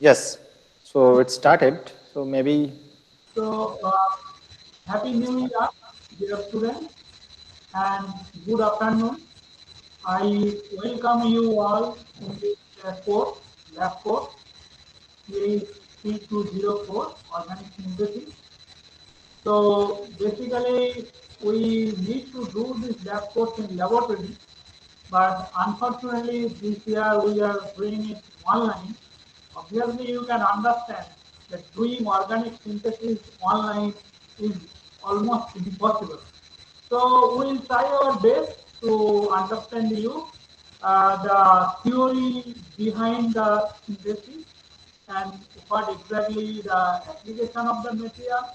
Yes. So it started. So maybe. So, Happy New Year, dear students, and good afternoon. I welcome you all in this course, lab course, series 3204, Organic Synthesis. So, basically, we need to do this lab course in laboratory, but unfortunately, this year we are doing it online. Obviously, you can understand that doing organic synthesis online is almost impossible. So we'll try our best to understand you the theory behind the synthesis and what exactly the application of the material,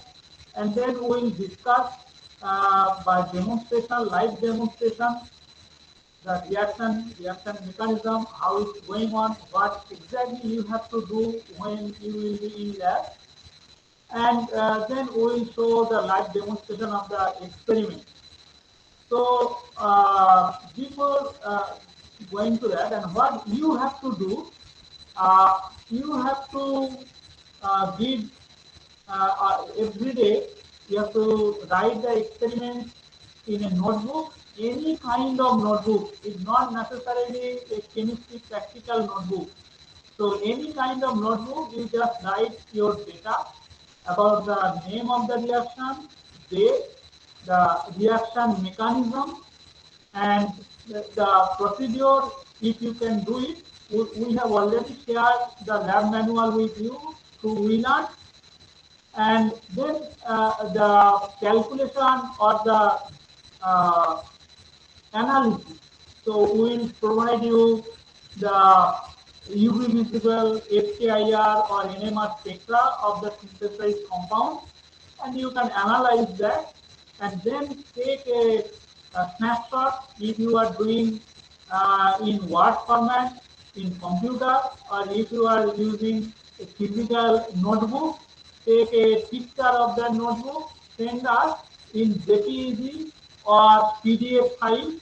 and then we'll discuss by demonstration, live demonstration, the reaction mechanism, how it's going on, what exactly you have to do when you will be in lab, and then we will show the live demonstration of the experiment. So before going to that, and what you have to do, uh, you have to give every day you have to write the experiment in a notebook, any kind of notebook. It's not necessarily a chemistry practical notebook. So any kind of notebook, you just write your data about the name of the reaction, date, the reaction mechanism, and the procedure, if you can do it. We have already shared the lab manual with you through WeLearn, and then the calculation or the uh, analysis. So we will provide you the UV visible FKIR or NMR spectra of the synthesized compound, and you can analyze that and then take a snapshot if you are doing in Word format, in computer, or if you are using a physical notebook, take a picture of the notebook, send us in JPEG or PDF file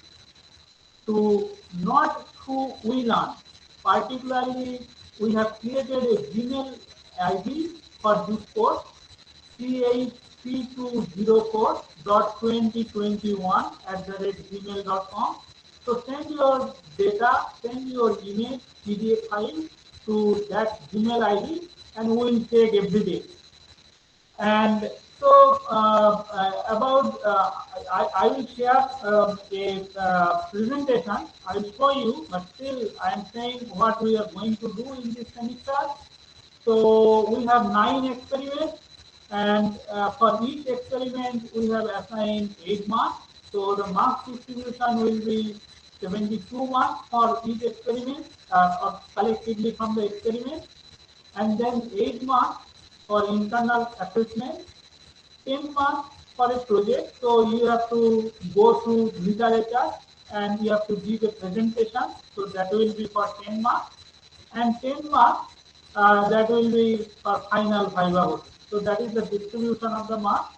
to not through WeLearn. Particularly, we have created a Gmail ID for this course, ch3204.2021@gmail.com. So send your data, send your image PDF file to that Gmail ID, and we will check every day. And so about I will share a presentation. I will show you, but still I am saying what we are going to do in this semester. So we have 9 experiments, and for each experiment we have assigned 8 marks. So the marks distribution will be 72 marks for each experiment, or collectively from the experiment, and then 8 marks for internal assessment, 10 marks for a project. So you have to go through literature and you have to give a presentation. So that will be for 10 marks, and 10 marks that will be for final viva voting. So that is the distribution of the marks.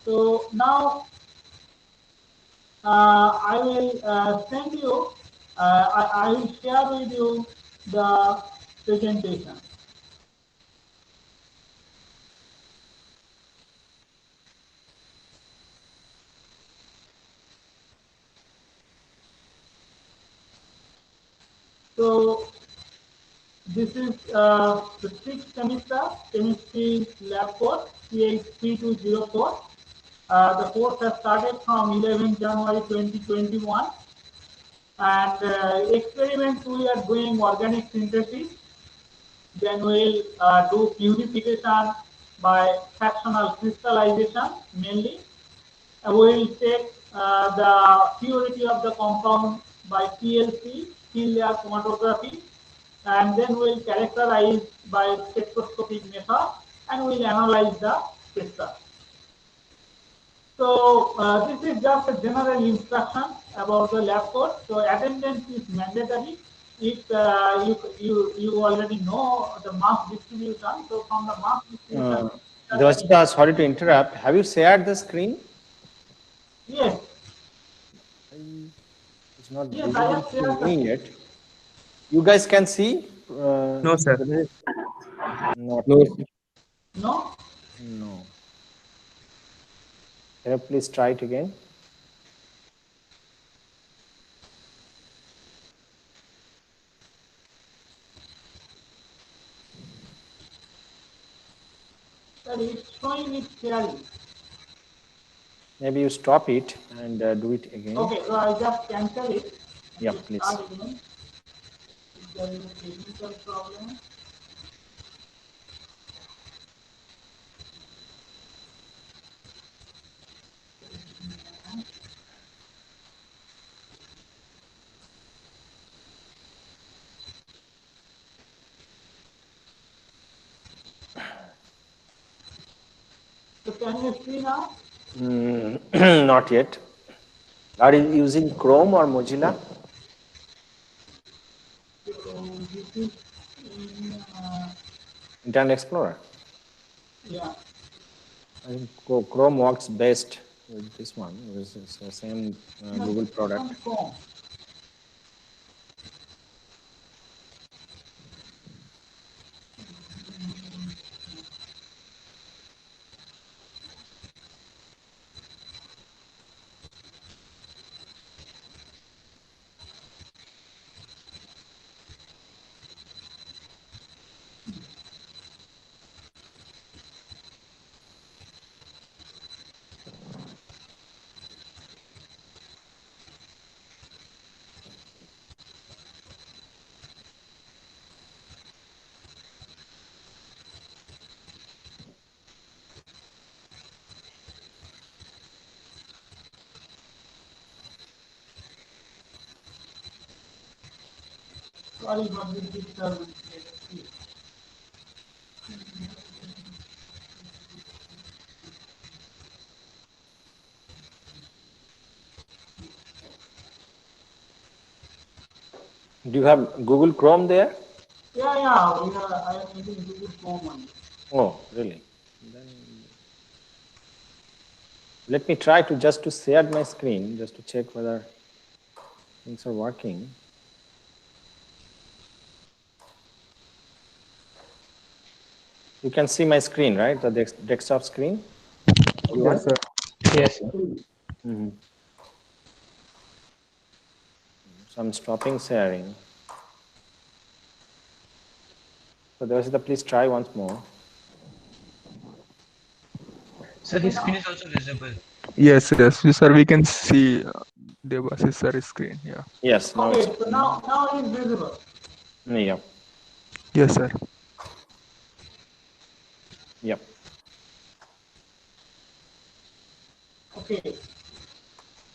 So now I will send you, I will share with you the presentation. So this is the sixth semester chemistry lab course, CH3204. The course has started from 11 January 2021, and experiments we are doing organic synthesis. Then we'll do purification by fractional crystallization mainly. We'll take the purity of the compound by PLC, field layer chromatography, and then we'll characterize by spectroscopic method, and we'll analyze the spectra. So this is just a general instruction about the lab course. So attendance is mandatory. If you already know the mass distribution, so from the mass distribution, Devasita, sorry to interrupt. Have you shared the screen? yes, It's not yes, I visible have to shared the me screen. yet. You guys can see? No, sir. Not No, yet. sir. No? No. Can you please try it again? Sir, it's showing it clearly. Maybe you stop it and do it again. Okay, so I just cancel it and Yeah, we please. start again. If there is a technical problem. So can you see now? Not yet. Are you using Chrome or Mozilla? So this is in, Internet Explorer. yeah. I think Chrome works best with this one. It's the same No, Google this is product. on Chrome. Sorry for this disturbance. Let's see. Do you have Google Chrome there? Yeah, I am using Google Chrome only. Oh, really? Then let me try to share my screen just to check whether things are working. You can see my screen, right? The desktop screen. Everyone? Yes, sir. Yes, sir. Mm-hmm. So I'm stopping sharing. So there is the please try once more. So Okay his now? screen is also visible. Yes, sir. We can see Devas's sir screen. Yeah. Yes, now it's Okay, so open. now it is visible. Yep. Yes, sir. Yep. Okay.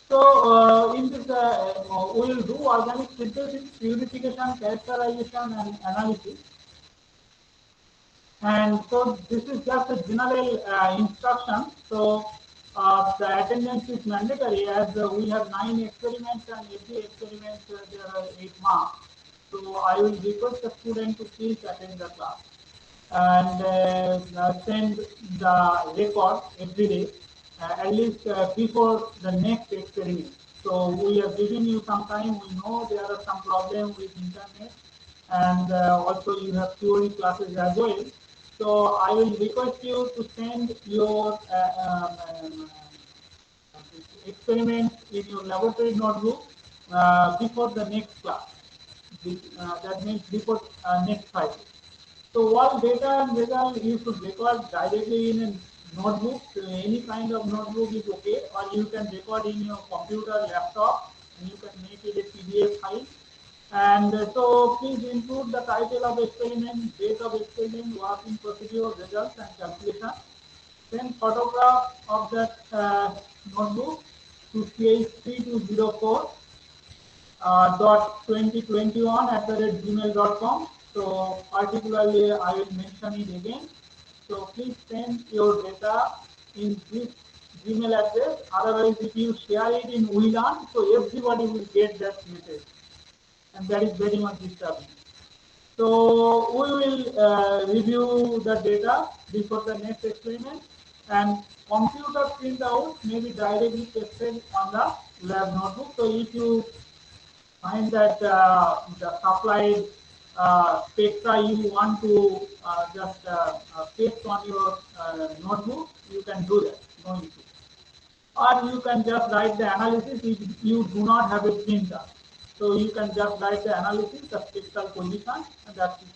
So in this, we will do organic synthesis, purification, characterization, and analysis. And so this is just a general instruction. So the attendance is mandatory as we have 9 experiments and every experiment there are 8 marks. So I will request the student to please attend the class and send the record every day, at least before the next experiment. So we are giving you some time. We know there are some problems with internet, and also you have theory classes as well. So I will request you to send your experiments in your laboratory notebook before the next class. That means before next Friday. So all data and result you should record directly in a notebook. Any kind of notebook is okay, or you can record in your computer, laptop, and you can make it a PDF file. And so please include the title of experiment, date of experiment, working procedure, results, and calculation. Then photograph of that notebook to ch3204 dot 2021 at the rate gmail.com. So particularly I will mention it again. So please send your data in this Gmail address. Otherwise, if you share it in WLAN, so everybody will get that message, and that is very much disturbing. So we will review the data before the next experiment, and computer printout may be directly pasted on the lab notebook. So if you find that the supplied spectra you want to just paste on your notebook, you can do that, no issue. Or you can just write the analysis if you do not have a printer. So you can just write the analysis, the spectral position, and that's it.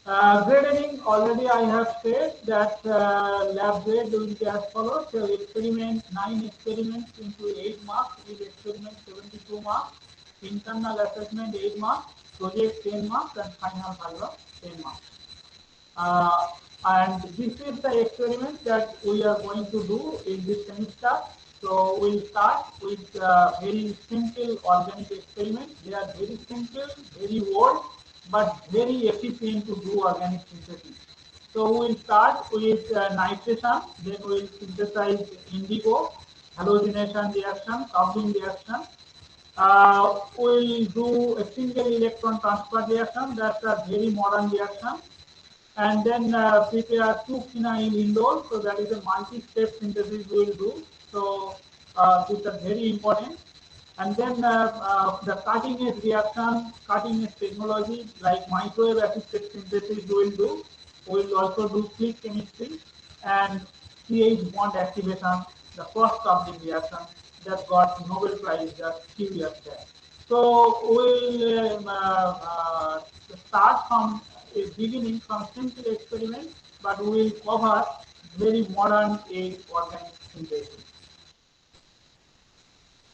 Grading, already I have said that lab grade will be as follows. So experiment, 9 experiments into 8 marks, each experiment 72 marks, internal assessment 8 marks, project 10 marks, and final value 10 marks. Uh, and this is the experiment that we are going to do in this semester. So we'll start with very simple organic experiments. They are very simple, very old, but very efficient to do organic synthesis. So we'll start with nitration, then we'll synthesize indigo, halogenation reaction, coupling reaction. We'll do a single electron transfer reaction. That's a very modern reaction, and then prepare two phenyl indoles. So that is a multi-step synthesis we will do. So these are very important. And then the cutting edge reaction, cutting edge technology like microwave assisted synthesis we will do. We will also do click chemistry and CH bond activation, the first coupling reaction that got Nobel Prize just few years back. So we'll start from a beginning from simple experiments, but we will cover very modern age organic synthesis.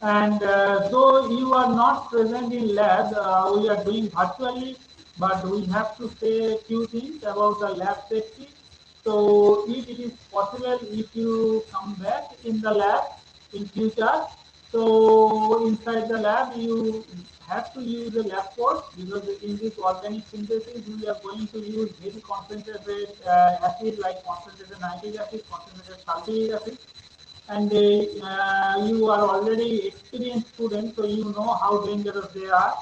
And though you are not present in lab, we are doing virtually, but we have to say a few things about the lab safety. So if it is possible, if you come back in the lab in future, so inside the lab you have to use a lab coat, because in this organic synthesis we are going to use very concentrated acid like concentrated nitric acid, concentrated sulfuric acid, and you are already experienced student, so you know how dangerous they are.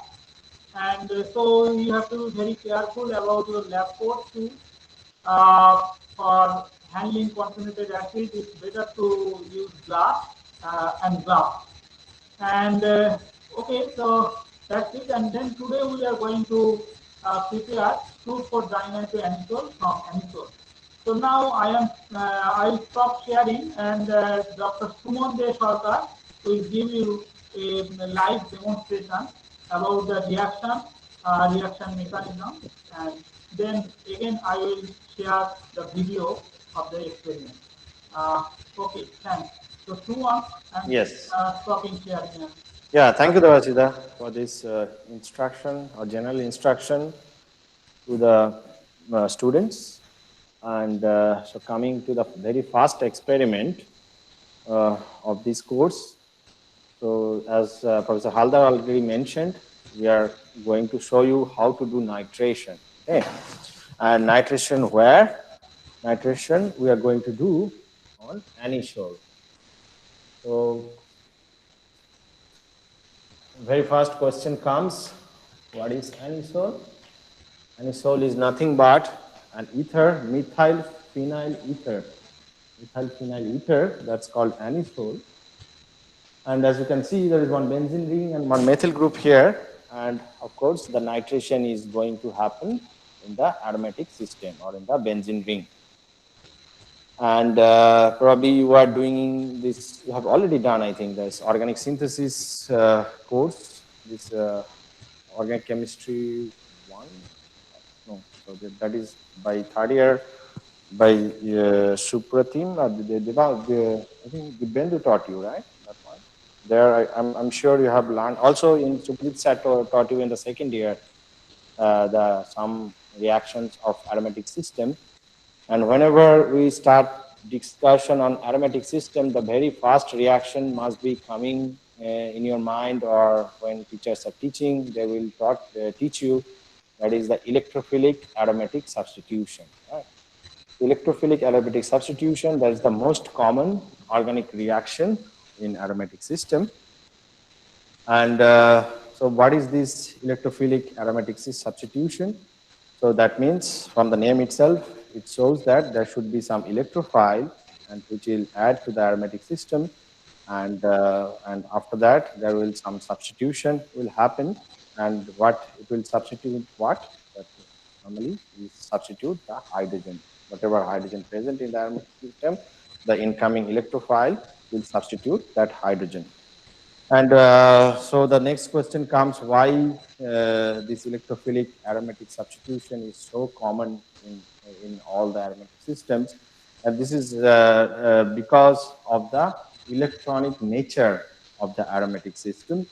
And so you have to be very careful about your lab coat too. For handling concentrated acid, it's better to use glass and gloves. And okay, so that's it. And then today we are going to prepare fruit for dimethylanisole from anisole. So now I'll stop sharing, and Dr. Sumon De Sarkar will give you a live demonstration about the reaction mechanism, and then again I will share the video of the experiment. Uh, okay, thanks. So Sumon, I'm Yes. stopping sharing now. Yeah, thank you, Devasida, for this instruction or general instruction to the students. And so coming to the very first experiment of this course. So as Professor Haldar already mentioned, we are going to show you how to do nitration. Okay. And nitration where? Nitration we are going to do on anisole. So very first question comes, what is anisole? Anisole is nothing but an ether, methyl phenyl ether. Methyl phenyl ether, that's called anisole. And as you can see, there is one benzene ring and one methyl group here. And of course, the nitration is going to happen in the aromatic system or in the benzene ring. And probably you are doing this, you have already done, I think, this organic synthesis course, this organic chemistry 1. No, so that is by third year by Supratim. I think Bendu taught you, right? That one. There, I'm sure you have learned. Also, in Suprit Sat taught you in the second year some reactions of aromatic system. And whenever we start discussion on aromatic system, the very first reaction must be coming in your mind, or when teachers are teaching, they will teach you, that is the electrophilic aromatic substitution. Right? Electrophilic aromatic substitution, that is the most common organic reaction in aromatic system. And so what is this electrophilic aromatic substitution? So that means from the name itself, it shows that there should be some electrophile and which will add to the aromatic system. And after that, there will some substitution will happen. and what it will substitute what? That normally we substitute the hydrogen. Whatever hydrogen present in the aromatic system, the incoming electrophile will substitute that hydrogen. And so the next question comes, why this electrophilic aromatic substitution is so common in all the aromatic systems. And this is because of the electronic nature of the aromatic system.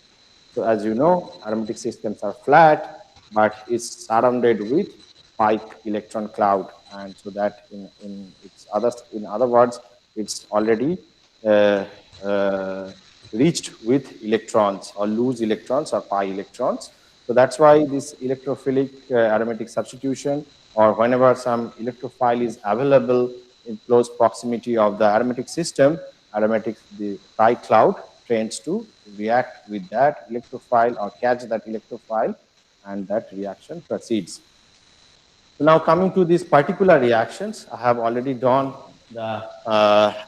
So as you know, aromatic systems are flat, but it's surrounded with pi electron cloud. And so that in other words, it's already uh, uh, reached with electrons or loose electrons or pi electrons. So that's why this electrophilic aromatic substitution, or whenever some electrophile is available in close proximity of the aromatic system, the pi cloud tends to react with that electrophile or catch that electrophile, and that reaction proceeds. So now coming to these particular reactions, I have already done the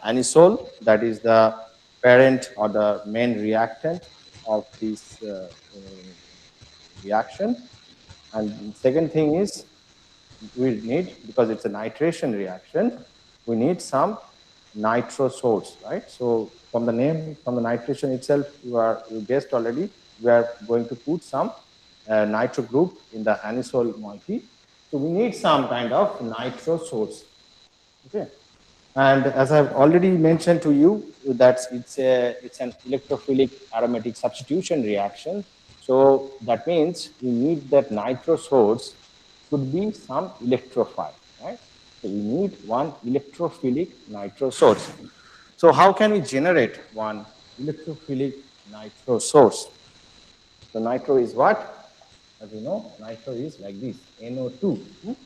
anisole, that is the parent or the main reactant of this reaction. And second thing is, we need, because it's a nitration reaction, we need some nitro source, right? So from the name, from the nitration itself, you guessed already, we are going to put some nitro group in the anisole moiety. So we need some kind of nitro source. Okay. And as I've already mentioned to you, that it's an electrophilic aromatic substitution reaction. So that means we need that nitro source should be some electrophile, right? So we need one electrophilic nitro source. So how can we generate one electrophilic nitro source? So nitro is what? As you know, nitro is like this, NO2.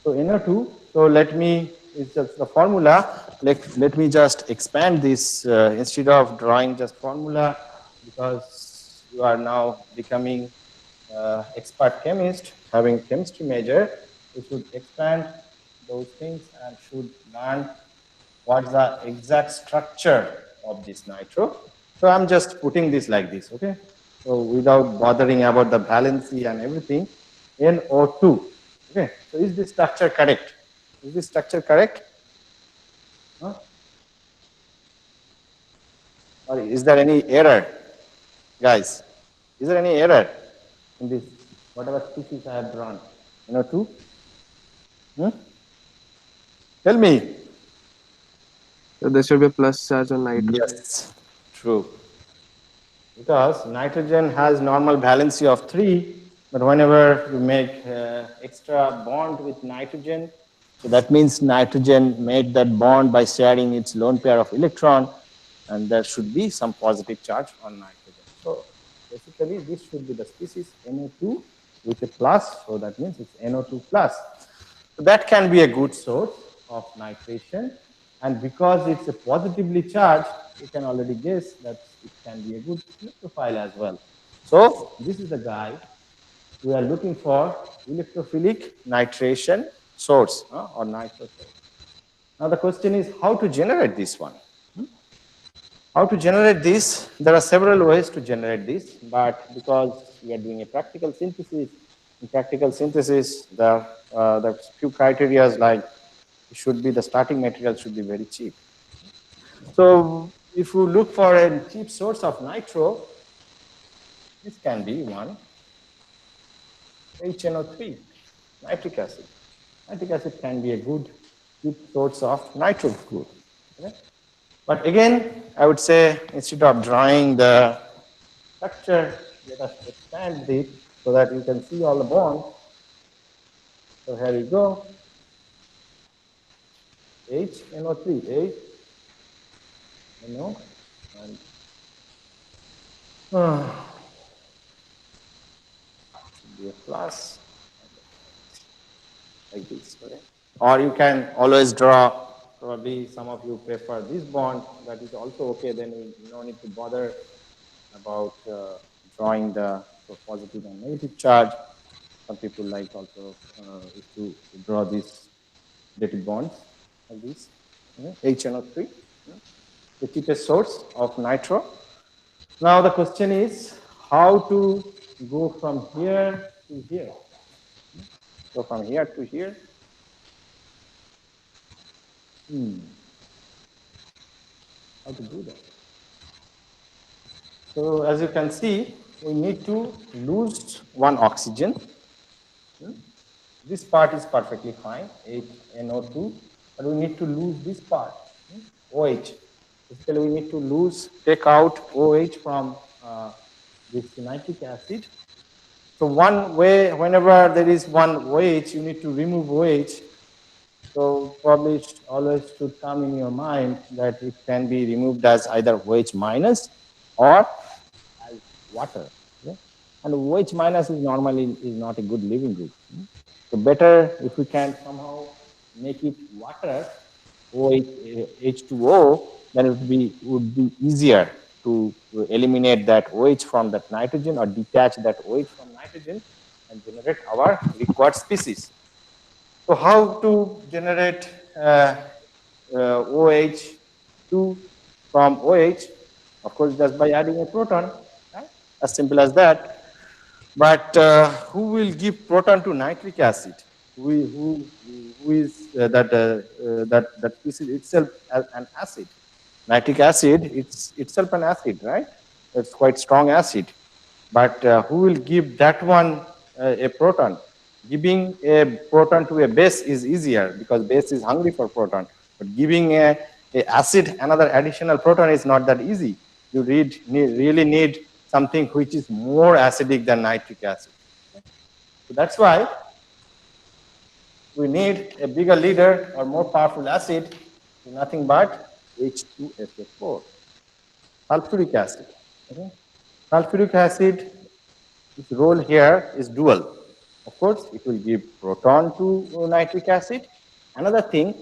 So NO2, so let me, it's just the formula. Let me just expand this instead of drawing just formula, because you are now becoming expert chemist, having chemistry major. You should expand those things and should learn what's the exact structure of this nitro. So I'm just putting this like this, okay? So without bothering about the valency and everything, NO2. Okay, so is this structure correct? Is this structure correct? Huh? Or is there any error, guys? Is there any error in this, whatever species I have drawn? NO2? Hmm? Tell me. So there should be a plus charge on nitrogen. Yes, true. Because nitrogen has normal valency of 3, but whenever you make extra bond with nitrogen, so that means nitrogen made that bond by sharing its lone pair of electron, and there should be some positive charge on nitrogen. So basically, this should be the species NO2 with a plus, so that means it's NO2 plus. So that can be a good source of nitration. And because it's a positively charged, you can already guess that it can be a good electrophile as well. So this is the guy we are looking for, electrophilic nitration source or nitro source. Now the question is how to generate this one. How to generate this? There are several ways to generate this, but because we are doing a practical synthesis, in practical synthesis, the few criteria like it should be, the starting material should be very cheap. So if you look for a cheap source of nitro, this can be one HNO3, nitric acid. Nitric acid can be a good cheap source of nitro group. Okay? But again, I would say instead of drawing the structure, let us expand it so that you can see all the bonds. So here you go. HNO3, H, NO, and should be a plus, like this. Okay? Or you can always draw, probably some of you prefer this bond, that is also okay, then you no need to bother about drawing the positive and negative charge. Some people like also is to draw these dated bonds like this, HNO3, the cheapest source of nitro. Now the question is how to go from here to here. So from here to here. How to do that? So as you can see, we need to lose one oxygen. This part is perfectly fine, NO2, but we need to lose this part, OH. Basically, we need to take out OH from this nitric acid. So one way, whenever there is one OH, you need to remove OH. So probably always should come in your mind that it can be removed as either OH minus or as water. Okay? And OH minus is normally is not a good living group. So better if we can somehow make it water, OH, H2O, then it would be easier to eliminate that OH from that nitrogen or detach that OH from nitrogen and generate our required species. So how to generate OH2 from OH? Of course, just by adding a proton, right? As simple as that. But who will give proton to nitric acid? Who is that species itself an acid? Nitric acid, it's itself an acid, right? It's quite strong acid. But who will give that one a proton? Giving a proton to a base is easier because base is hungry for proton. But giving a acid another additional proton is not that easy. You really need something which is more acidic than nitric acid. Okay? So that's why we need a bigger leader or more powerful acid, nothing but H2SO4, sulfuric acid. Okay? Sulfuric acid, its role here is dual. Of course, it will give proton to nitric acid. Another thing,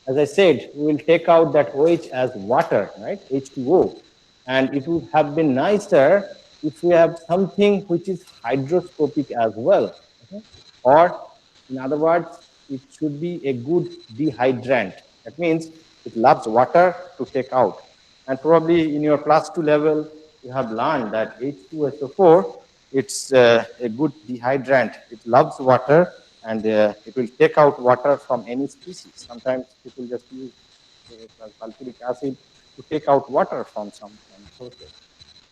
as I said, we will take out that OH as water, right? H2O. And it would have been nicer if we have something which is hydroscopic as well. Okay? Or, in other words, it should be a good dehydrant. That means it loves water to take out. And probably in your plus 2 level, you have learned that H2SO4, it's a good dehydrant. It loves water and it will take out water from any species. Sometimes people just use sulfuric acid to take out water from some sources.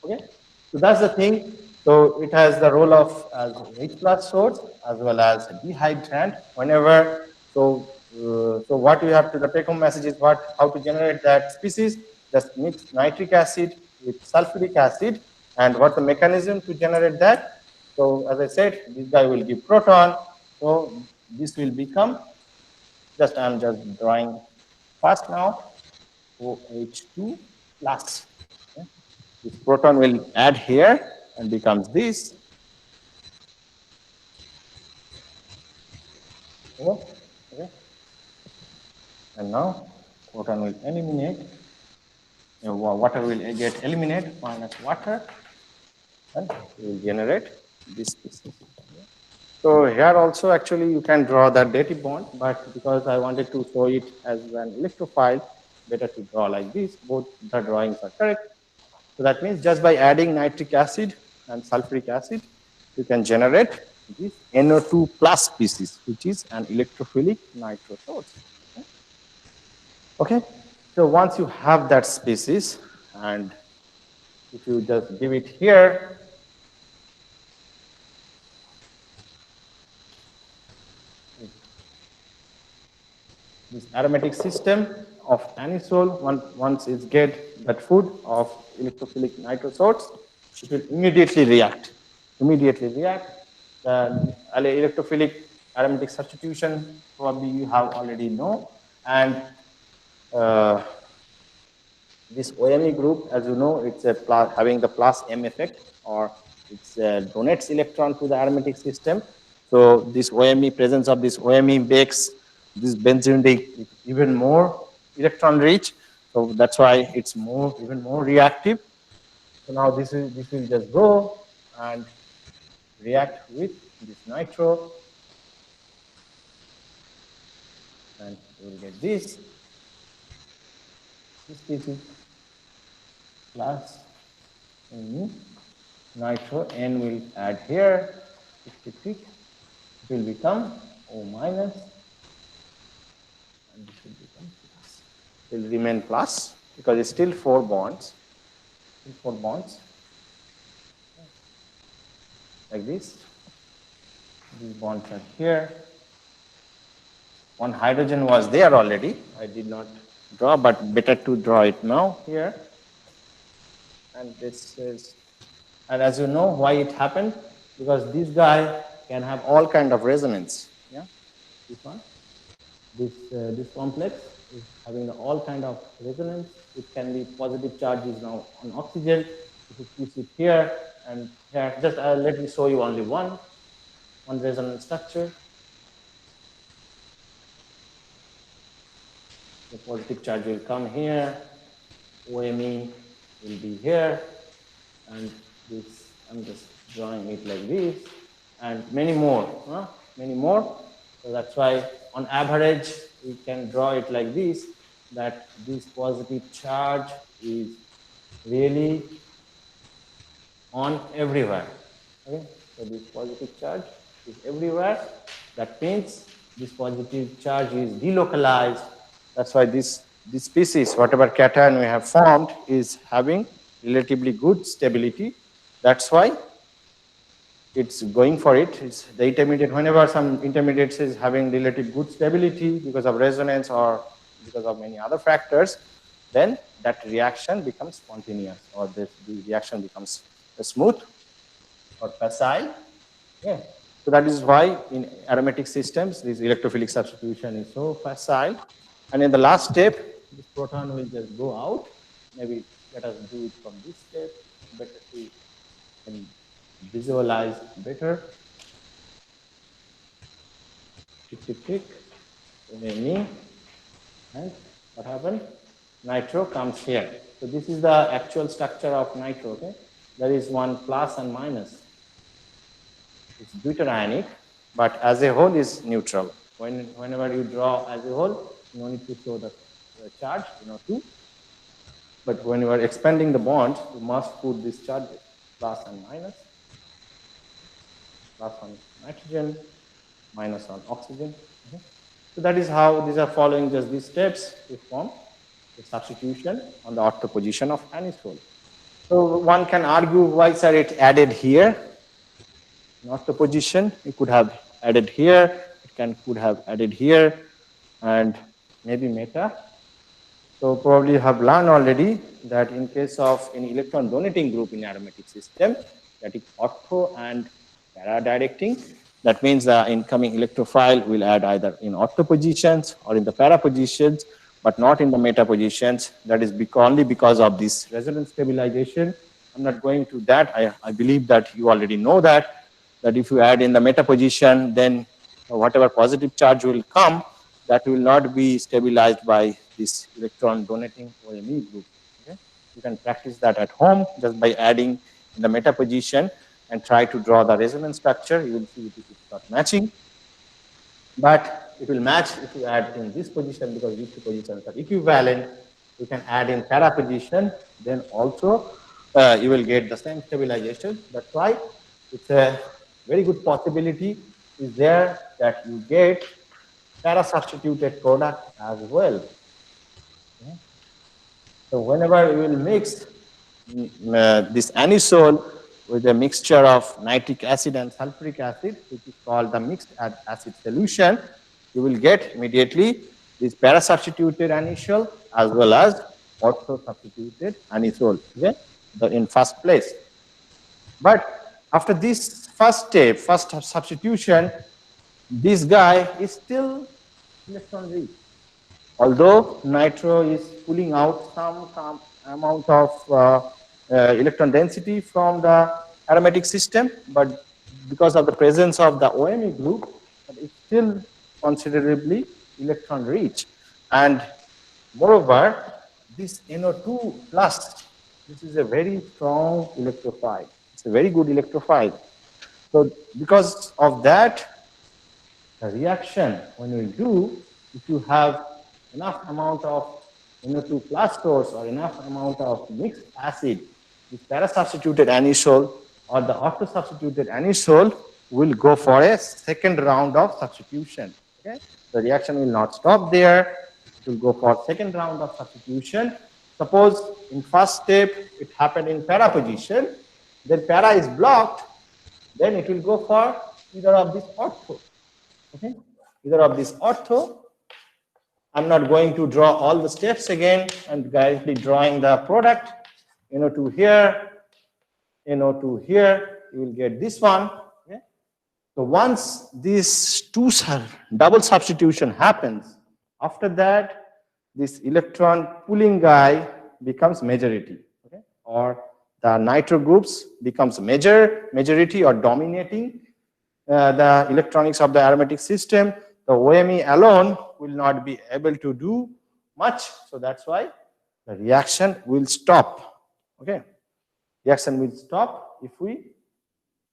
Okay, so that's the thing. So it has the role of as H plus source as well as dehydrant. Whenever so what you have to the take home message is what how to generate that species. Just mix nitric acid with sulfuric acid, and what's the mechanism to generate that? So as I said, this guy will give proton. So this will become I'm just drawing fast now. OH2 plus. Okay. This proton will add here and becomes this. Okay. Okay. And now proton will eliminate. Water will get eliminated minus water, and we will generate this species. Okay. So here also actually you can draw that dative bond, but because I wanted to show it as an electrophile, better to draw like this. Both the drawings are correct. So that means just by adding nitric acid and sulfuric acid, you can generate this NO2 plus species, which is an electrophilic nitro source. Okay, so once you have that species, and if you just give it here, this aromatic system of anisole, once it get that food of electrophilic nitro source, it will immediately react. Immediately react. The electrophilic aromatic substitution probably you have already know, and uh, this OMe group, as you know, it's a having the plus M effect, or it's donates electron to the aromatic system. So this OMe, presence of this OMe makes this benzene ring even more electron rich. So that's why it's even more reactive. So now this will just go and react with this nitro, and you will get this species plus nitro N will add here, tick, tick, tick. It will become O minus, and this will become plus. It will remain plus because it's still 4 bonds. Still 4 bonds. Like this. These bonds are here. One hydrogen was there already. I did not draw, but better to draw it now here. And this is, and as you know, why it happened? Because this guy can have all kind of resonance. Yeah, this one, this complex is having all kind of resonance. It can be positive charges now on oxygen. If you push it here and here, just let me show you only one resonance structure. The positive charge will come here, OMe will be here, and this, I'm just drawing it like this, and many more, many more. So that's why on average, we can draw it like this, that this positive charge is really on everywhere. Okay, so this positive charge is everywhere. That means this positive charge is delocalized. That's why this species, whatever cation we have formed, is having relatively good stability. That's why it's going for it. It's the intermediate, whenever some intermediates is having relative good stability because of resonance or because of many other factors, then that reaction becomes spontaneous, or the reaction becomes smooth or facile. Yeah. So that is why in aromatic systems, this electrophilic substitution is so facile. And in the last step, this proton will just go out. Maybe let us do it from this step. Better to can visualize better. Tick, tick, tick. Me. And what happened? Nitro comes here. So this is the actual structure of nitro. Okay, there is one plus and minus. It's deuterionic, but as a whole is neutral. Whenever you draw as a whole, you don't need to show the charge, two. But when you are expanding the bond, you must put these charges, plus and minus, plus on nitrogen, minus on oxygen. Okay. So that is how these are following just these steps to form the substitution on the ortho position of anisole. So one can argue why sir it added here, not the position. It could have added here. It could have added here, and maybe meta. So probably you have learned already that in case of any electron donating group in aromatic system, that is ortho and para directing. That means the incoming electrophile will add either in ortho positions or in the para positions, but not in the meta positions. That is only because of this resonance stabilization. I'm not going to that. I believe that you already know that if you add in the meta position, then whatever positive charge will come, that will not be stabilized by this electron donating OMe group. Okay? You can practice that at home just by adding in the meta position and try to draw the resonance structure. You will see it is not matching. But it will match if you add in this position, because these two positions are equivalent. You can add in para position, then also you will get the same stabilization. That's why it's a very good possibility is there that you get para substituted product as well. Okay. So whenever you will mix this anisole with a mixture of nitric acid and sulfuric acid, which is called the mixed acid solution, you will get immediately this para substituted anisole as well as ortho substituted anisole, okay, in first place. But after this first step, first substitution, this guy is still electron rich. Although nitro is pulling out some amount of electron density from the aromatic system, but because of the presence of the OMe group, it's still considerably electron rich. And moreover, this NO2 plus, this is a very strong electrophile. It's a very good electrophile. So because of that, the reaction when you do, if you have enough amount of NO2 plus source or enough amount of mixed acid, this para-substituted anisole or the ortho-substituted anisole will go for a second round of substitution. Okay, the reaction will not stop there. It will go for second round of substitution. Suppose in first step it happened in para position, then para is blocked, then it will go for either of these ortho. Okay, either of these ortho. I'm not going to draw all the steps again. I'm directly drawing the product. To here, to here, you will get this one. Okay? So once this double substitution happens, after that, this electron pulling guy becomes majority. Okay? Or the nitro groups becomes majority or dominating the electronics of the aromatic system. The OMe alone will not be able to do much. So that's why the reaction will stop. Okay, reaction will stop if we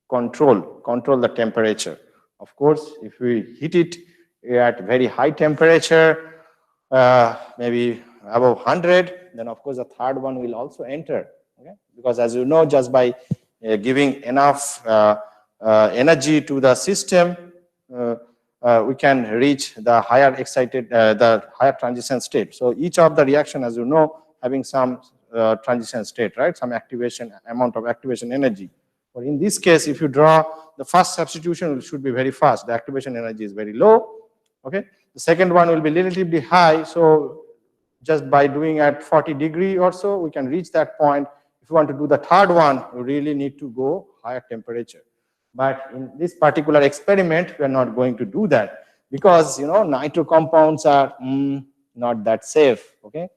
control the temperature. Of course, if we heat it at very high temperature, maybe above 100, then of course the third one will also enter. Okay, because as you know, just by giving enough energy to the system, we can reach the higher the higher transition state. So each of the reaction, as you know, having some transition state, right? Some amount of activation energy. But in this case, if you draw the first substitution, it should be very fast. The activation energy is very low. Okay. The second one will be relatively high. So just by doing at 40 degree or so, we can reach that point. If you want to do the third one, you really need to go higher temperature. But in this particular experiment, we are not going to do that because, nitro compounds are not that safe. Okay,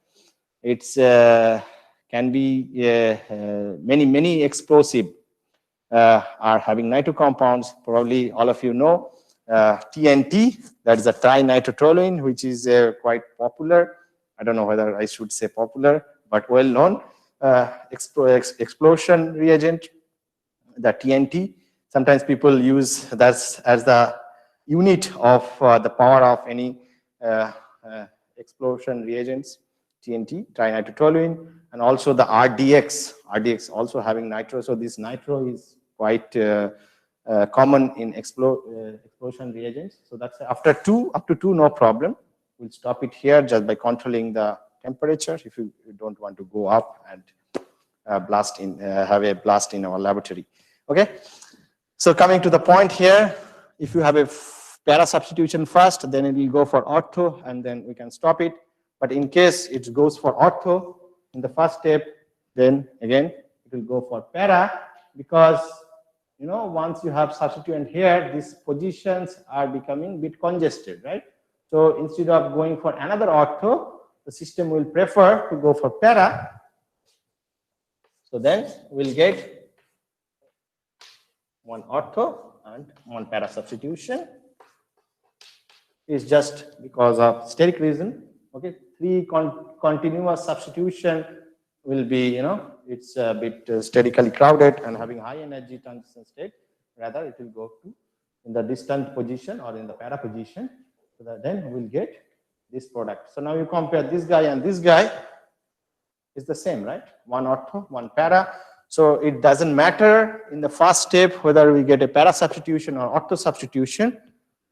it's can be many explosive are having nitro compounds. Probably all of you know TNT, that is a trinitrotoluene, which is quite popular. I don't know whether I should say popular, but well known explosion reagent, the TNT. Sometimes people use that as the unit of the power of any explosion reagents, TNT, trinitrotoluene, and also the RDX also having nitro. So this nitro is quite common in explosion reagents. So that's up to 2, no problem. We'll stop it here just by controlling the temperature if you don't want to go up and have a blast in our laboratory. Okay. So coming to the point here, if you have a para substitution first, then it will go for ortho, and then we can stop it. But in case it goes for ortho in the first step, then again it will go for para, because once you have substituent here, these positions are becoming a bit congested, right? So instead of going for another ortho, the system will prefer to go for para. So then we'll get one ortho and one para substitution. Is just because of steric reason. Okay, 3 continuous substitution will be, it's a bit sterically crowded and having high energy transition state. Rather, it will go to in the distant position or in the para position. So that then we'll get this product. So now you compare this guy and this guy, is the same, right? One ortho, one para. So it doesn't matter in the first step whether we get a para substitution or ortho substitution.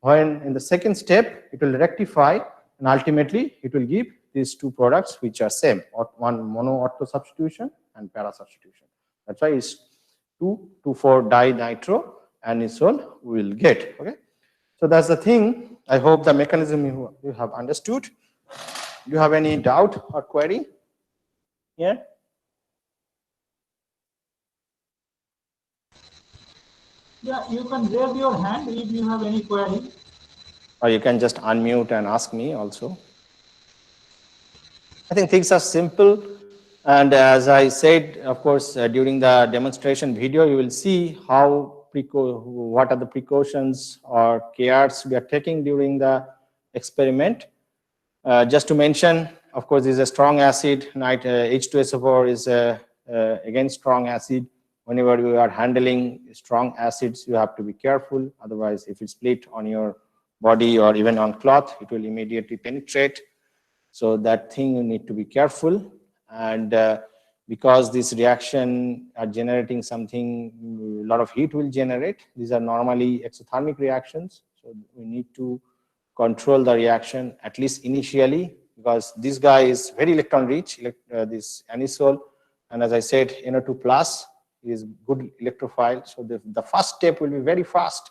When in the second step, it will rectify, and ultimately it will give these 2 products which are same, one mono ortho substitution and para substitution. That's why it's 2,2,4-dinitro anisole we will get. Okay, so that's the thing. I hope the mechanism you have understood. Do you have any doubt or query here? Yeah, you can raise your hand if you have any query. Or you can just unmute and ask me also. I think things are simple. And as I said, of course, during the demonstration video, you will see what are the precautions or cares we are taking during the experiment. Just to mention, of course, this is a strong acid. H2SO4 is again strong acid. Whenever you are handling strong acids, you have to be careful. Otherwise, if it's split on your body or even on cloth, it will immediately penetrate. So that thing you need to be careful. And because this reaction are generating something, a lot of heat will generate. These are normally exothermic reactions. So we need to control the reaction at least initially, because this guy is very electron rich, this anisole, and as I said, NO2 plus is good electrophile. So the first step will be very fast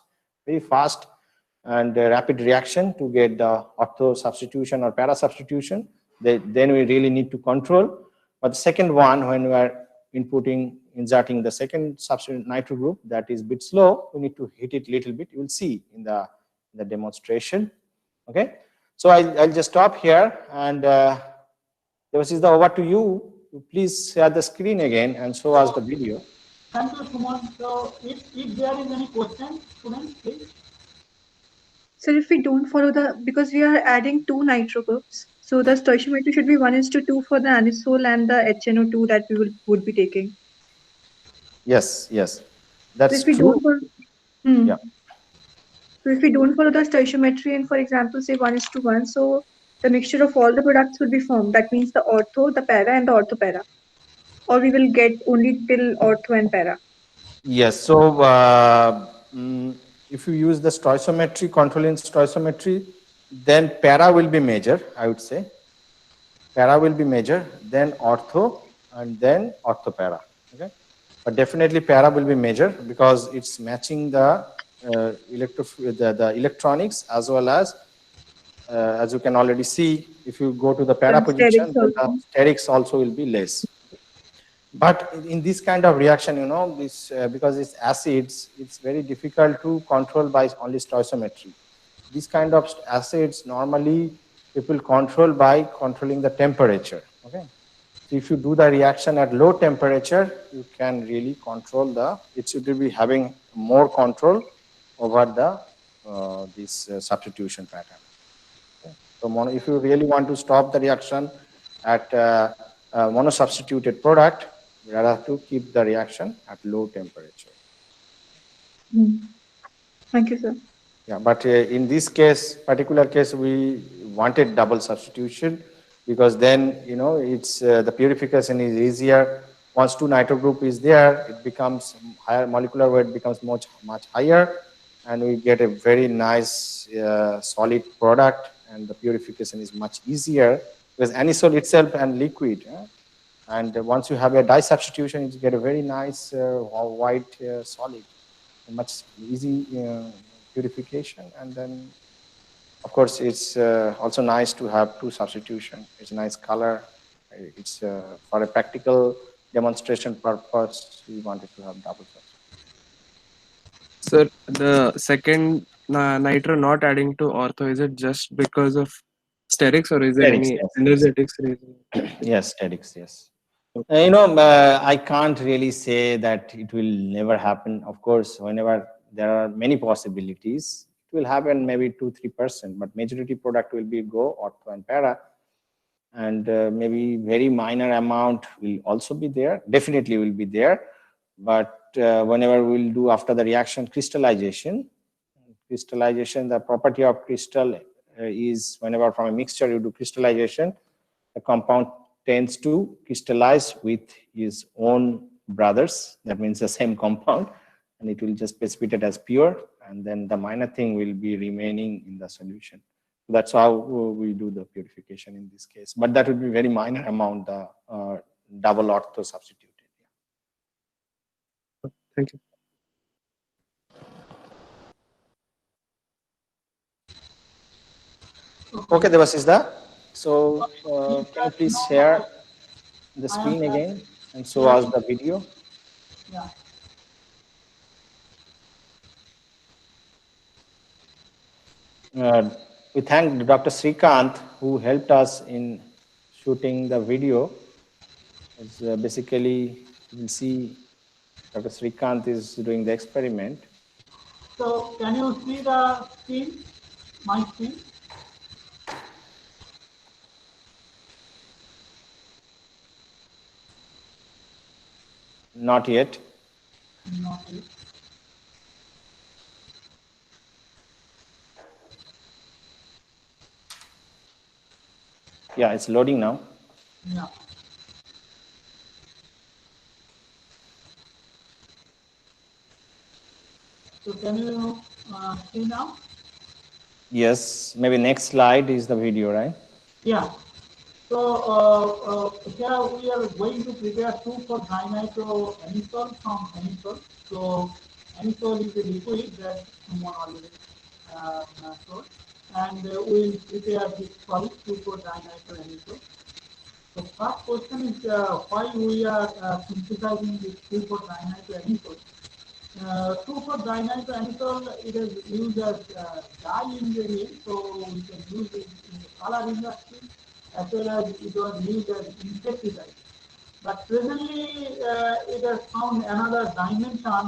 and rapid reaction to get the ortho substitution or para substitution. Then we really need to control. But the second one, when we are inserting the second substituent nitro group, that is a bit slow, we need to hit it a little bit. You will see in the demonstration. Okay, so I'll just stop here, and this is the over to you. Please share the screen again and show us the video. Thank you, Suman. So if there is any question, students, please. So if we don't follow because we are adding two nitro groups, so the stoichiometry should be 1:2 for the anisole and the HNO2 that we would be taking. Yes, So that's if we true. don't follow, Yeah. So if we don't follow the stoichiometry and, for example, say 1:1, so the mixture of all the products will be formed. That means the ortho, the para, and the orthopara. Or we will get only till ortho and para. Yes. So if you use the stoichiometry, controlling stoichiometry, then para will be major, I would say. Para will be major, then ortho, and then orthopara. Okay, but definitely para will be major because it's matching the the electronics, as well as you can already see, if you go to the para The sterics position, then the also. sterics also will be less. But in this kind of reaction, you know, this because it's acids, it's very difficult to control by only stoichiometry. This kind of acids normally people control by controlling the temperature. Okay, so if you do the reaction at low temperature, you can really control it should be having more control over the this substitution pattern. Okay. So if you really want to stop the reaction at monosubstituted product, we have to keep the reaction at low temperature. Thank you, sir. Yeah, but in this particular case, we wanted double substitution because then, you know, it's the purification is easier. Once 2 nitro group is there, it becomes higher, molecular weight becomes much higher, and we get a very nice solid product, and the purification is much easier because anisole itself and liquid. And once you have a dye substitution, you get a very nice white solid, much easy purification. And then, of course, it's also nice to have 2 substitution. It's a nice color. It's for a practical demonstration purpose, we wanted to have double substitution. Sir, the second nitro not adding to ortho, is it just because of sterics, or is there Sterics, any yes. energetics reason? Yes, sterics, yes. You know, I can't really say that it will never happen. Of course, whenever there are many possibilities, it will happen maybe 2-3%, but majority product will be go ortho and para, and maybe very minor amount will also be there. Definitely will be there, but whenever we'll do after the reaction crystallization, the property of crystal is whenever from a mixture you do crystallization, the compound tends to crystallize with its own brothers. That means the same compound, and it will just precipitate as pure, and then the minor thing will be remaining in the solution. That's how we do the purification in this case. But that would be very minor amount, the double ortho substituted. Thank you. Okay, Devasisda. So can you please share the screen again and show us the video? Yeah. We thank Dr. Srikanth, who helped us in shooting the video. It's basically, you will see Dr. Srikanth is doing the experiment. So can you see the screen, my screen? Not yet. Not yet. Yeah, it's loading now. Yeah. can you see now? Yes, maybe next slide is the video, right? Yeah. So here we are going to prepare 2,4-dinitro-anisole from anisole. So anisole is a liquid that someone already told, and we will prepare this solid 2,4-dinitro-anisole. The first question is why we are synthesizing this 2,4-dinitro-anisole. 2,4-dinitro-anisole, it is used as dye in the ring, so we can use it in the color industry as well as it was used as insecticide. But presently, it has found another dimension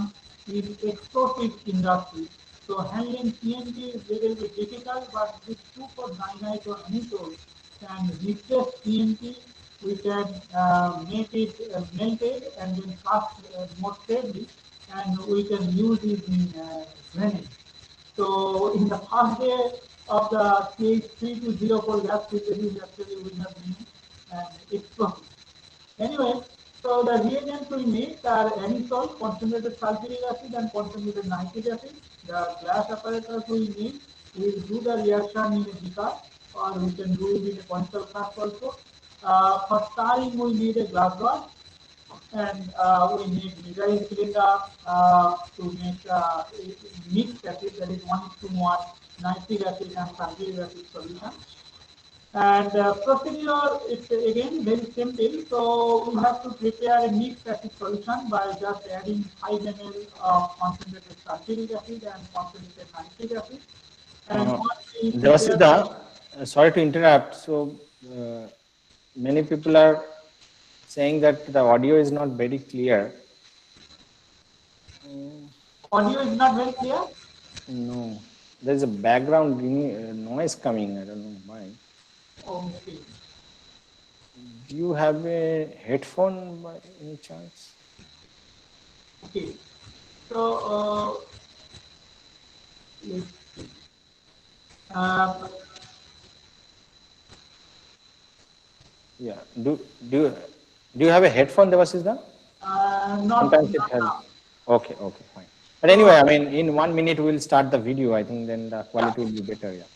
in explosive industry. So handling TNT is little bit difficult, but with 2,4-dinitro-anisole can replace TNT. We can make it melted and then cast more stably, and we can use it in grenade. So in the first day of the CH3204 gas synthesis, actually we have been explosive. Anyway, so the reagents we need are anisole, concentrated sulfuric acid and concentrated nitric acid. The glass apparatus we need, we will do the reaction in a beaker or we can do it in a conical flask also. For stirring we need a glass rod and we need measuring cylinder to make mixed acid, that is 1:1 nitric acid and sulfuric acid solution. And procedure is again very simple. So we have to prepare a mixed acid solution by just adding 5 ml of concentrated sulfuric acid and concentrated nitric acid. And once we prepare, Devasida, sorry to interrupt. So many people are saying that the audio is not very clear. audio is not very clear. No, there's a background noise coming. I don't know why. Okay. Do you have a headphone by any chance? Okay. So let's see. Uh, Yeah. Do you have a headphone, Devasida? Sometimes it not helps. now. Okay, fine. But So, anyway, I mean, in 1 minute we'll start the video. I think then the quality will be better. Yeah.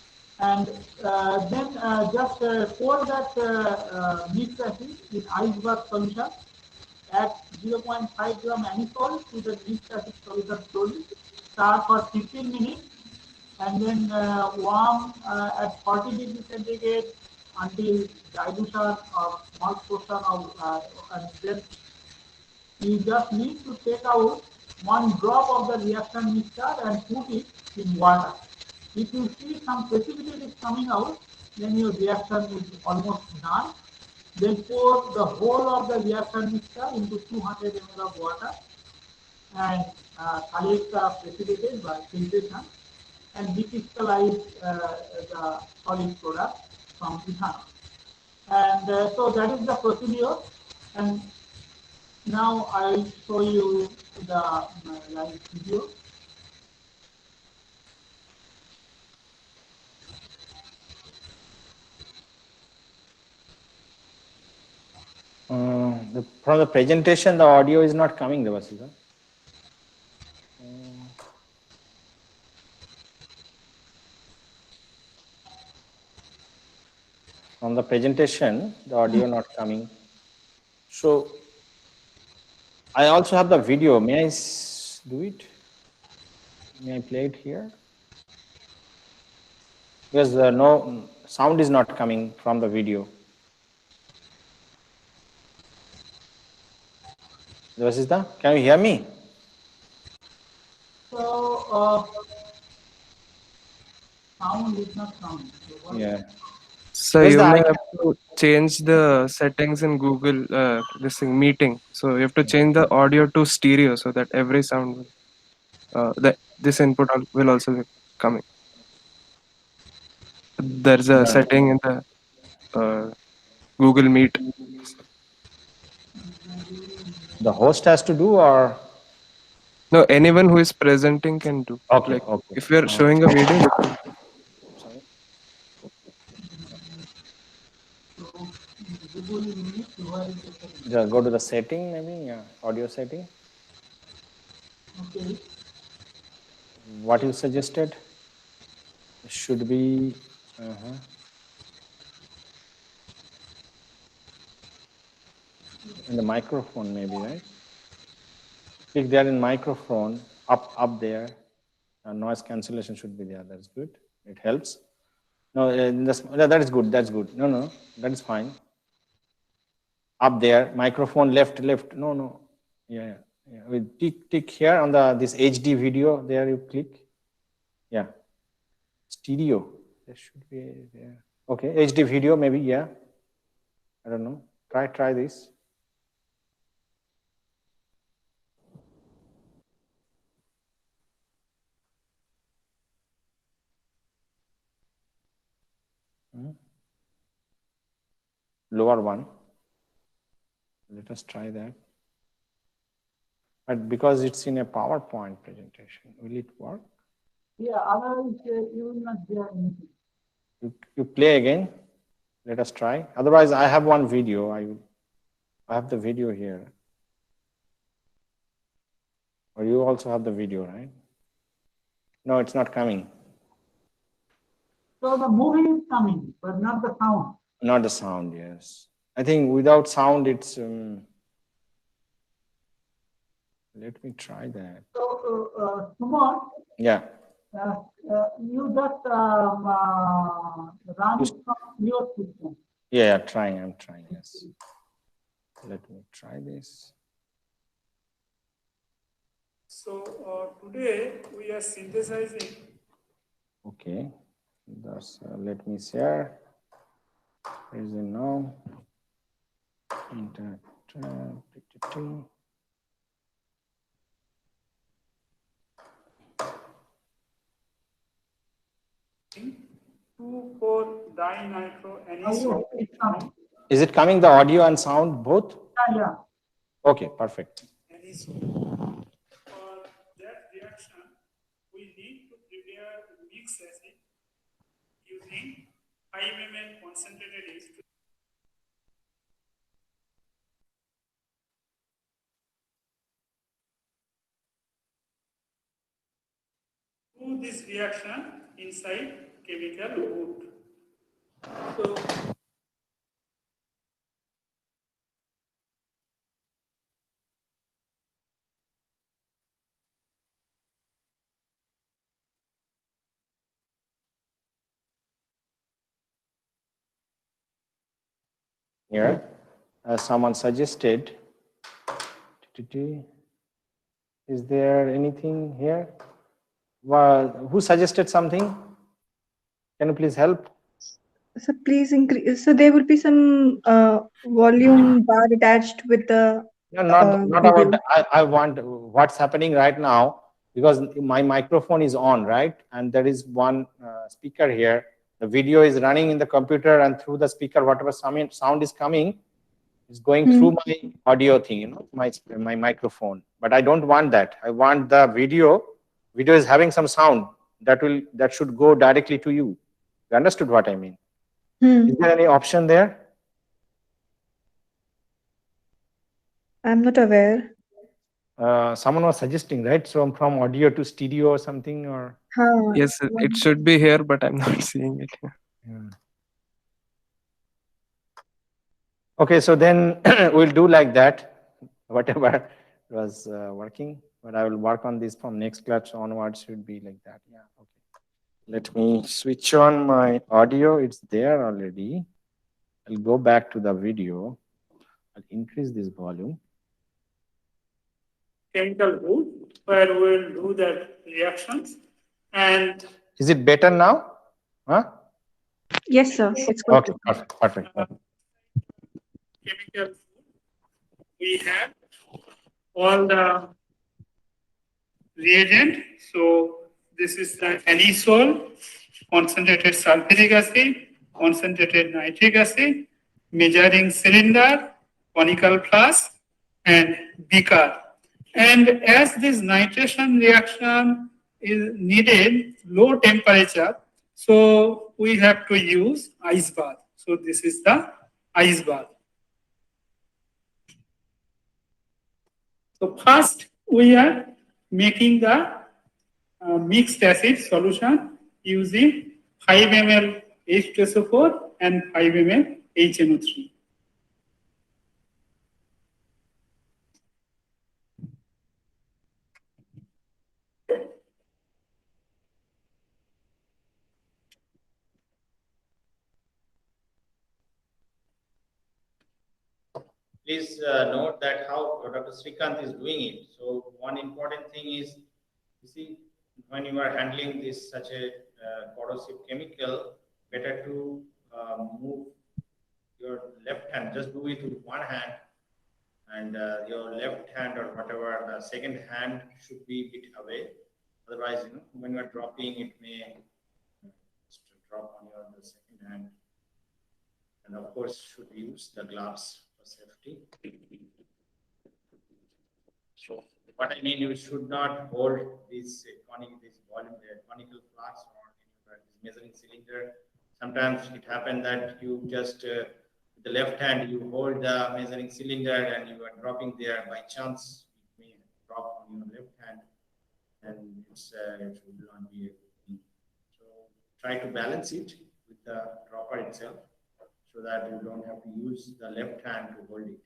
and then just pour that mixed acid in iceberg solution. Add 0.5 gram anisole to the mixed acid solution slowly. Stir for 15 minutes and then warm at 40 degrees centigrade until dilution of small portion of and then you just need to take out one drop of the reaction mixture and put it in water. If you see some precipitate is coming out, then your reaction is almost done. Then pour the whole of the reaction mixture into 200 ml of water and collect the precipitate by filtration and decrystallize the solid product from ethanol. And so that is the procedure. And now I'll show you the live video. From the presentation, the audio is not coming, Devasida. From the presentation, the audio not coming. So I also have the video. May I do it? May I play it here? Because no sound is not coming from the video. Devasida, can you hear me? So sound is not coming. So Yeah. So Where's you the may icon? have to change the settings in Google this thing meeting. So you have to change the audio to stereo so that every sound will, that this input will also be coming. There's a setting in the Google Meet. The host has to do, or No, anyone who is presenting can do. okay, Like okay. if you're showing a video, you can. Sorry. Google Meet, where is the setting? Just go to the setting, maybe, yeah, audio setting. Okay. what you suggested should be in the microphone, maybe, right? Click there in microphone, up there. Noise cancellation should be there. That's good. It helps. No, that is good. That's good. No, that is fine. Up there, microphone left. No. Yeah. With tick here on this HD video. There you click. Yeah. Stereo. There should be there. Okay, HD video maybe. Yeah. I don't know. Try this. Lower one. Let us try that. But because it's in a PowerPoint presentation, will it work? Yeah, otherwise you will not hear anything. You play again. Let us try. Otherwise, I have one video. I have the video here. Or you also have the video, right? No, it's not coming. So the movie is coming, but not the sound. Not the sound, yes. I think without sound, it's... let me try that. So, Sumon, yeah. You just run it from your system. Yeah, I'm trying, yes. Let me try this. So today we are synthesizing. Okay, that's, let me share. Is it now? Dinitro Is it coming, the audio and sound both? Yeah. Okay, perfect. For that reaction, we need to prepare mix acid using 5 ml concentrated H2. Do this reaction inside chemical wood. So Here, someone suggested. Is there anything here? Well, who suggested something? Can you please help? So please increase. So there will be some volume bar attached with the No, not video. about. I want what's happening right now, because my microphone is on, right? And there is one speaker here. The video is running in the computer, and through the speaker, whatever sound is coming is going through my audio thing, you know, my microphone. But I don't want that. I want the video. Video is having some sound that should go directly to you. You understood what I mean? Is there any option there? I'm not aware. Someone was suggesting, right? So from audio to stereo or something, or Yes, it should be here, but I'm not seeing it here. yeah. Okay, so then we'll do like that, whatever was working. But I will work on this from next class onwards. Should be like that. Yeah. Okay. Let me switch on my audio. It's there already. I'll go back to the video. I'll increase this volume. chemical wood, where we will do the reactions. And is it better now? Huh? Yes, sir. It's good. Okay, perfect. Chemical food, we have all the reagent. So this is the anisole, concentrated sulfuric acid, concentrated nitric acid, measuring cylinder, conical flask, and beaker. And as this nitration reaction is needed low temperature, so we have to use ice bath. So this is the ice bath. So first we are making the mixed acid solution using 5 ml H2SO4 and 5 ml HNO3. Please note that how Dr. Srikanth is doing it. So one important thing is, you see, when you are handling this such a corrosive chemical, better to move your left hand. Just do it with one hand, and your left hand or whatever the second hand should be a bit away. Otherwise, when you are dropping, it may just drop on your the second hand. And of course, should use the gloves for safety. So what I mean, you should not hold this volume, conical flask or this measuring cylinder. Sometimes it happens that you just with the left hand you hold the measuring cylinder and you are dropping there. By chance, it may drop on your left hand, and it should not be a good thing. So try to balance it with the dropper itself, so that you don't have to use the left hand to hold it.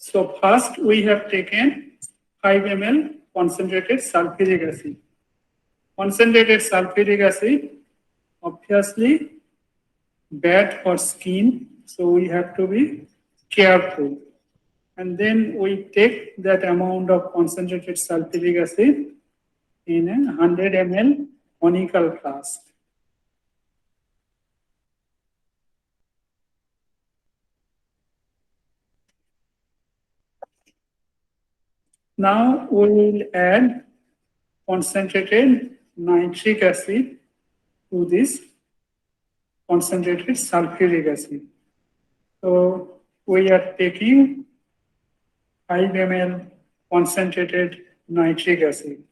So first we have taken 5 ml concentrated sulfuric acid. Concentrated sulfuric acid, obviously bad for skin, so we have to be careful. And then we take that amount of concentrated sulfuric acid in a 100 ml conical flask. Now we will add concentrated nitric acid to this concentrated sulfuric acid. So we are taking 5 ml concentrated nitric acid.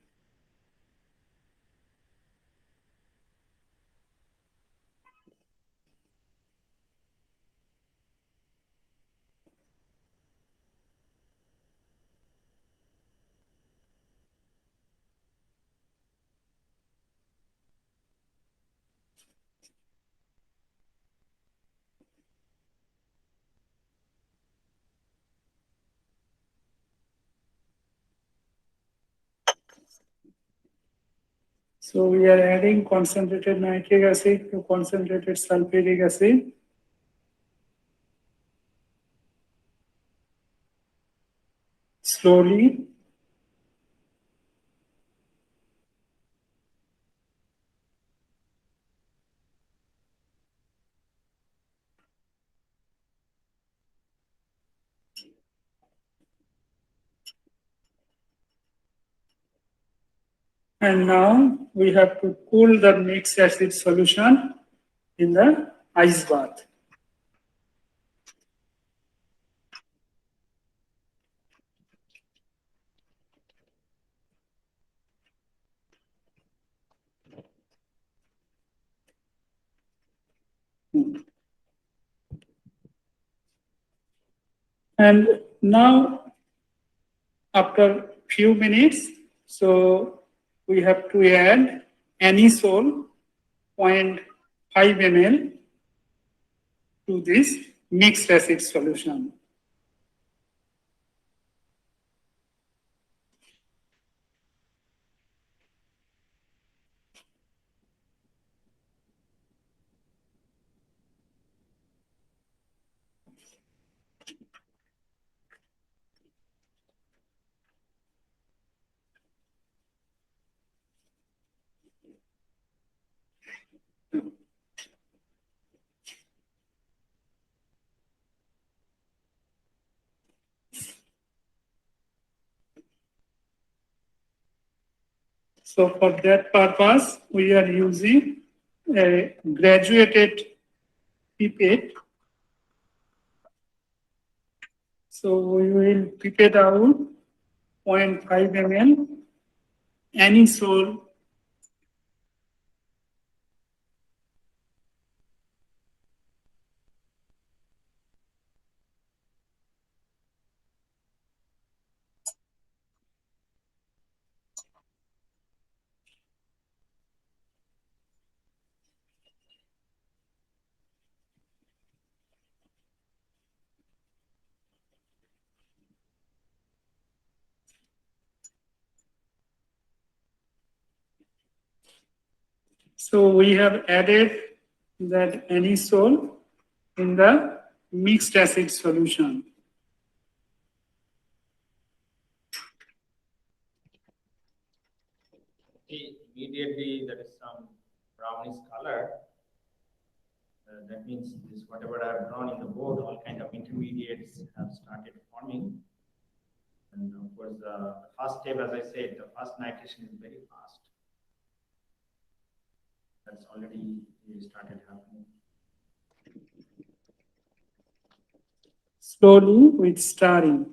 So we are adding concentrated nitric acid to concentrated sulfuric acid. Slowly. And now we have to cool the mixed acid solution in the ice bath. And now, after few minutes, so we have to add anisole 0.5 ml to this mixed acid solution. So for that purpose, we are using a graduated pipette. So we will pipette out 0.5 ml anisole. So we have added that anisole in the mixed acid solution. See, immediately there is some brownish color. That means this whatever I have drawn in the board, all kind of intermediates have started forming. And of course, the first step, as I said, the first nitration is very fast. That's already started happening. Slowly with stirring.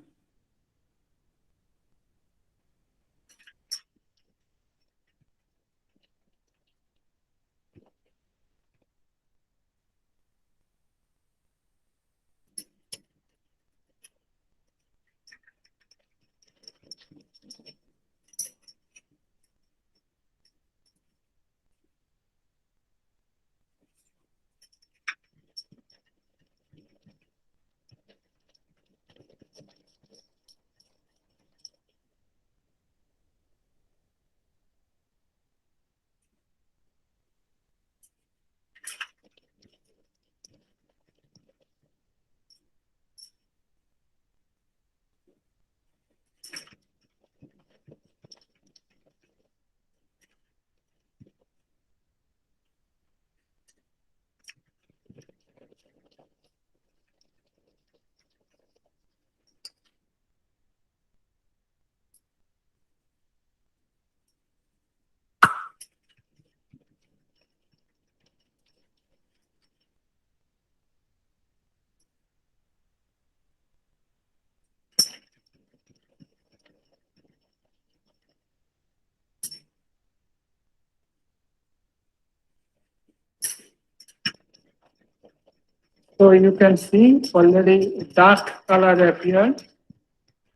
So you can see already dark color appeared.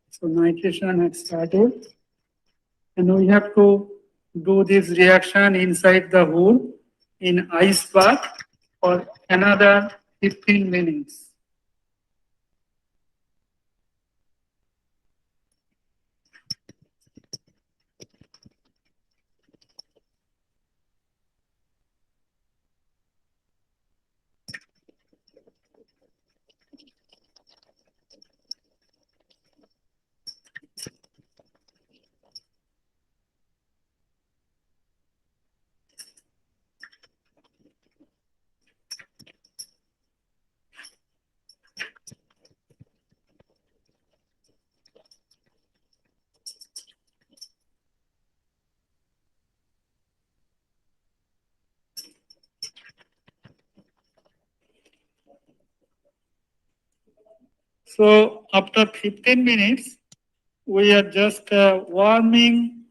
So nitration has started. And we have to do this reaction inside the hood in ice bath for another 15 minutes. So after 15 minutes, we are just warming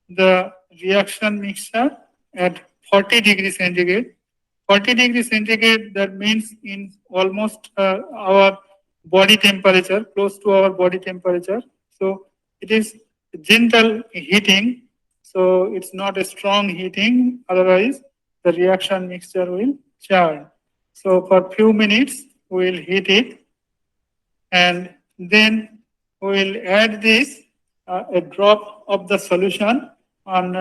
the reaction mixture at 40 degrees centigrade. 40 degrees centigrade, that means in almost our body temperature, close to our body temperature. So it is gentle heating. So it's not a strong heating. Otherwise, the reaction mixture will churn. So for few minutes, we will heat it, and then we will add this a drop of the solution on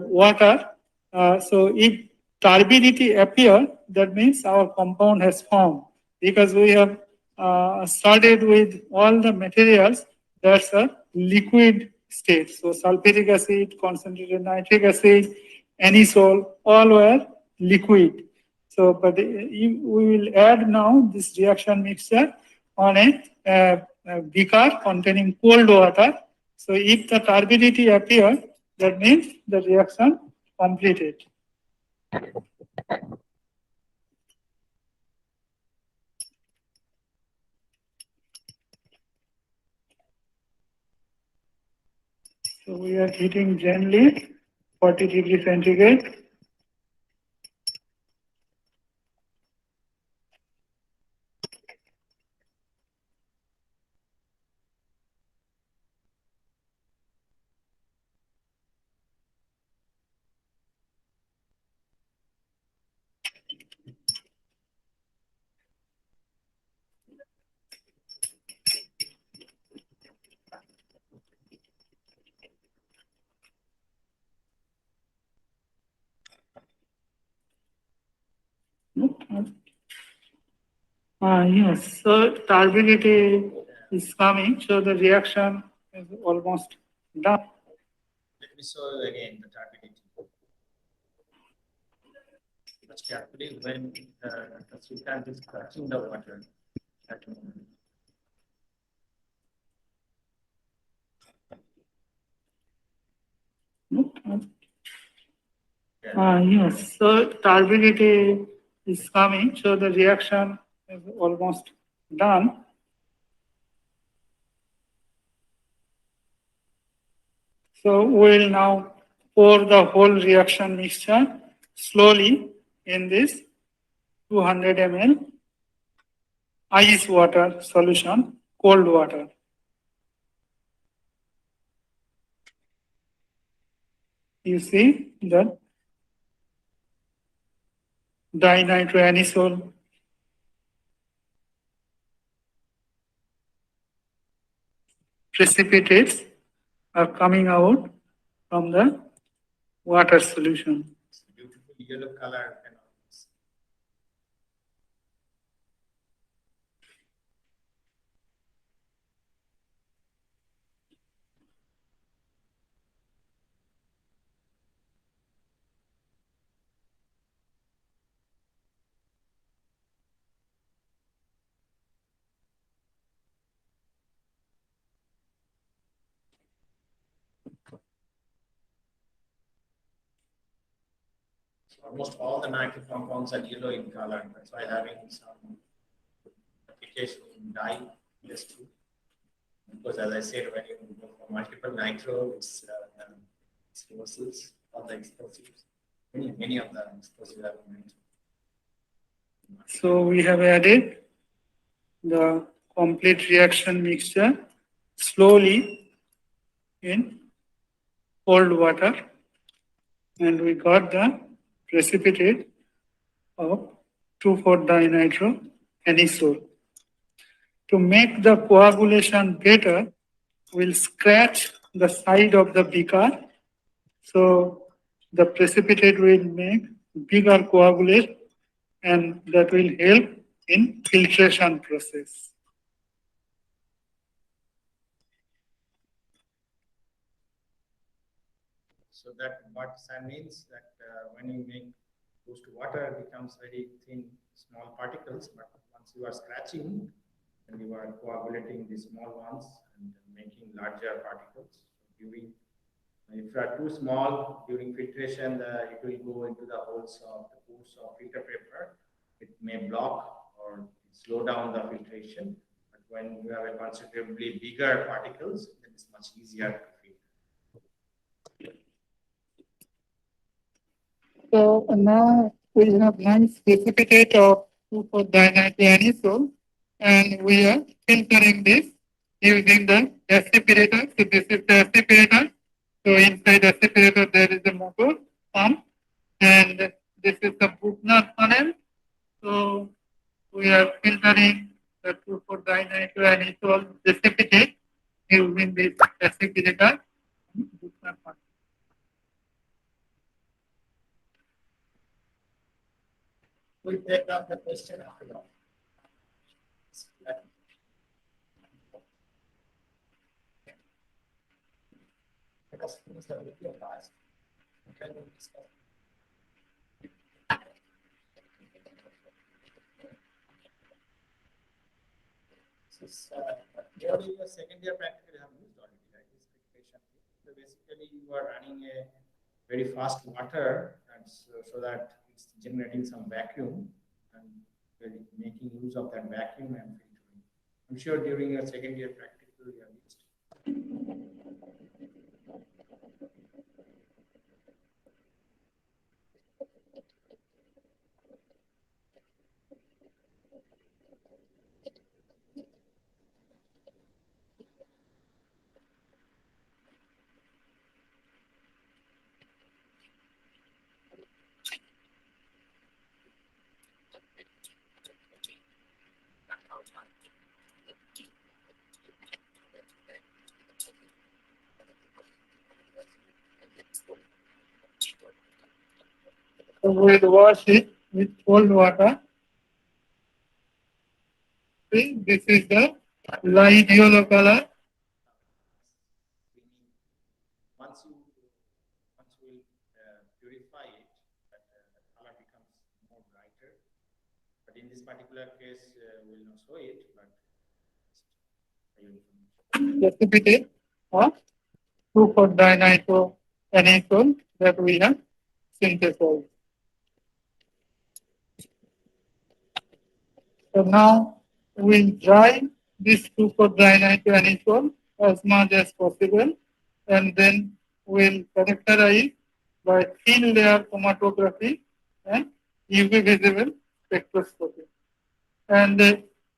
water. So if turbidity appear, that means our compound has formed, because we have started with all the materials that's a liquid state. So sulfuric acid, concentrated nitric acid, anisole, all were liquid. So, but we will add now this reaction mixture on a beaker containing cold water. So if the turbidity appears, That means the reaction completed. So we are heating gently 40 degrees centigrade. Yes, so turbidity is coming, so the reaction is almost done. Let me show you again the turbidity. Watch carefully when the sweetened is touching the water. At the moment. Yes, so turbidity is coming, so the reaction is almost done. So we'll now pour the whole reaction mixture slowly in this 200 ml ice water solution, cold water. You see that dinitroanisole precipitates are coming out from the water solution. It's a beautiful yellow color. Almost all the nitric compounds are yellow in color. That's why having some application in dye is true. Because as I said, when you go for multiple nitro, it's explosives, all the explosives. Many of the explosives have nitro. So we have added the complete reaction mixture slowly in cold water, and we got the precipitate of 2,4-dinitro-anisole. To make the coagulation better, we'll scratch the side of the beaker, so the precipitate will make bigger coagulate, and that will help in filtration process. So that what that means that when you make goes to water, it becomes very thin, small particles. But once you are scratching, and you are coagulating the small ones and making larger particles. During, if you are too small during filtration, it will go into the holes of the pores of filter paper. It may block or slow down the filtration. But when you have a considerably bigger particles, then it's much easier to filter. So now we have nice precipitate of 2,4-dinitro-anisole, and we are filtering this using the aspirator. So this is the aspirator. So inside the aspirator there is a motor pump, and this is the Buchner funnel. So we are filtering the 2,4-dinitro-anisole precipitate using this aspirator. Buchner funnel. We'll take up the question after that. During your second year practical, you have used already, right? This filtration. So basically, you are running a very fast water, and so that it's generating some vacuum and making use of that vacuum and filtering. I'm sure during your second year practical, you have used. So we'll wash it with cold water. See, this is the light yellow color. Once you will purify it, that the color becomes more brighter. But in this particular case, we will not show it, but Precipitate of 2,4-dinitro-anisole that we have synthesized. So now we'll dry this 2,4-dinitro-anisole as much as possible, and then we'll characterize by thin layer chromatography and UV visible spectroscopy. And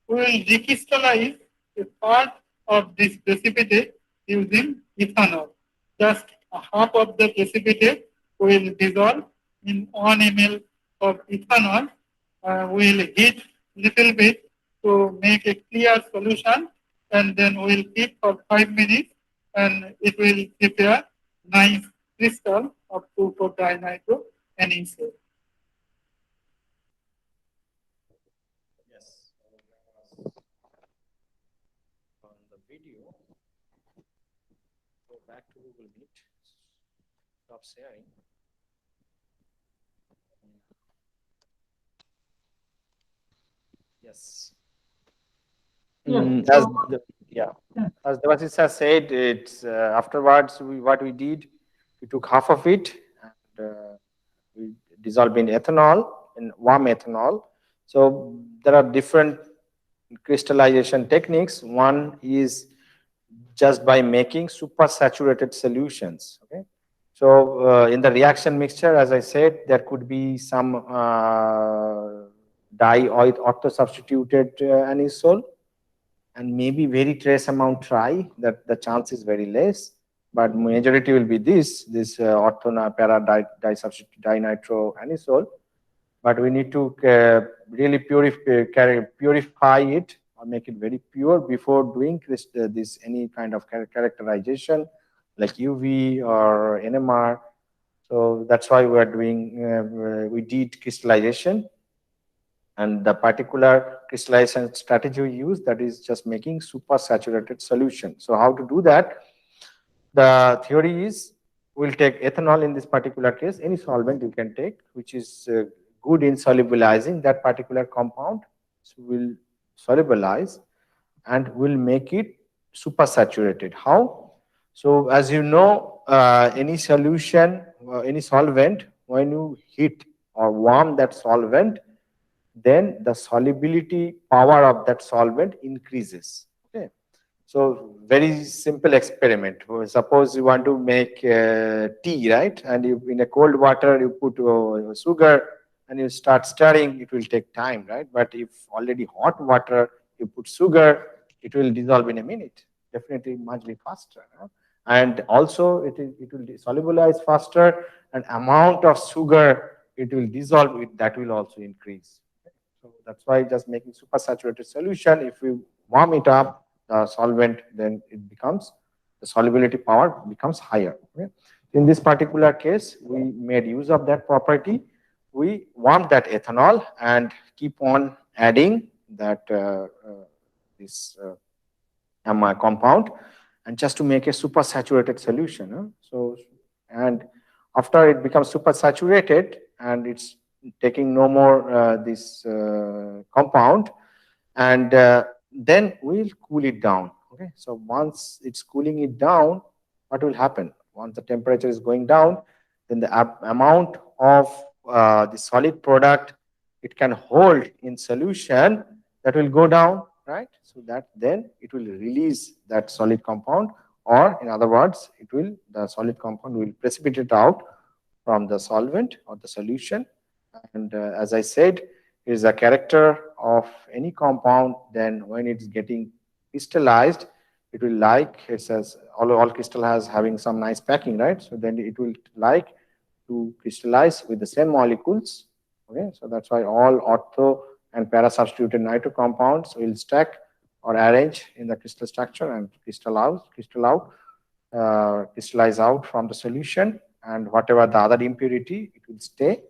we will recrystallize a part of this precipitate using ethanol. Just half of the precipitate will dissolve in 1 ml of ethanol. We will heat little bit to make a clear solution, and then we'll keep for 5 minutes, and it will prepare nice crystal of 2,4-dinitro-anisole. yes, that was on the video. Go back to Google Meet. Stop sharing. Yes. Yes. As So, as Devasis has said, it's afterwards what we did, we took half of it and we dissolved in ethanol, in warm ethanol. So there are different crystallization techniques. One is just by making supersaturated solutions. Okay, so in the reaction mixture, as I said, there could be some di ortho substituted anisole, and maybe very trace amount tri, that the chance is very less, but majority will be this ortho para disubstitute dinitro anisole. But we need to really purify it or make it very pure before doing this any kind of characterization like UV or NMR. So that's why we are doing we did crystallization. And the particular crystallization strategy we use, that is just making supersaturated solution. So how to do that? The theory is we'll take ethanol in this particular case, any solvent you can take, which is good in solubilizing that particular compound. So we'll solubilize and we'll make it supersaturated. How? So as you know, any solution, any solvent, when you heat or warm that solvent, then the solubility power of that solvent increases. Okay, so very simple experiment. Suppose you want to make tea, right? And you, in a cold water, you put sugar and you start stirring, it will take time, right? But if already hot water, you put sugar, it will dissolve in a minute. Definitely much be faster. Huh? And also it will solubilize faster, and amount of sugar it will dissolve, that will also increase. So that's why just making supersaturated solution, if we warm it up, the solvent, then it becomes, the solubility power becomes higher. Okay? In this particular case, we made use of that property. We warmed that ethanol and keep on adding that this compound, and just to make a supersaturated solution. So, and after it becomes supersaturated and it's taking no more this compound, and then we'll cool it down. Okay, so once it's cooling it down, what will happen? Once the temperature is going down, then the amount of the solid product it can hold in solution, that will go down, right? So that then it will release that solid compound, or in other words, the solid compound will precipitate out from the solvent or the solution. And as I said, is a character of any compound. Then when it's getting crystallized, it will like, it says all crystal has having some nice packing, right? So then it will like to crystallize with the same molecules. Okay, so that's why all ortho and para substituted nitro compounds will stack or arrange in the crystal structure and crystallize out from the solution, and whatever the other impurity, it will stay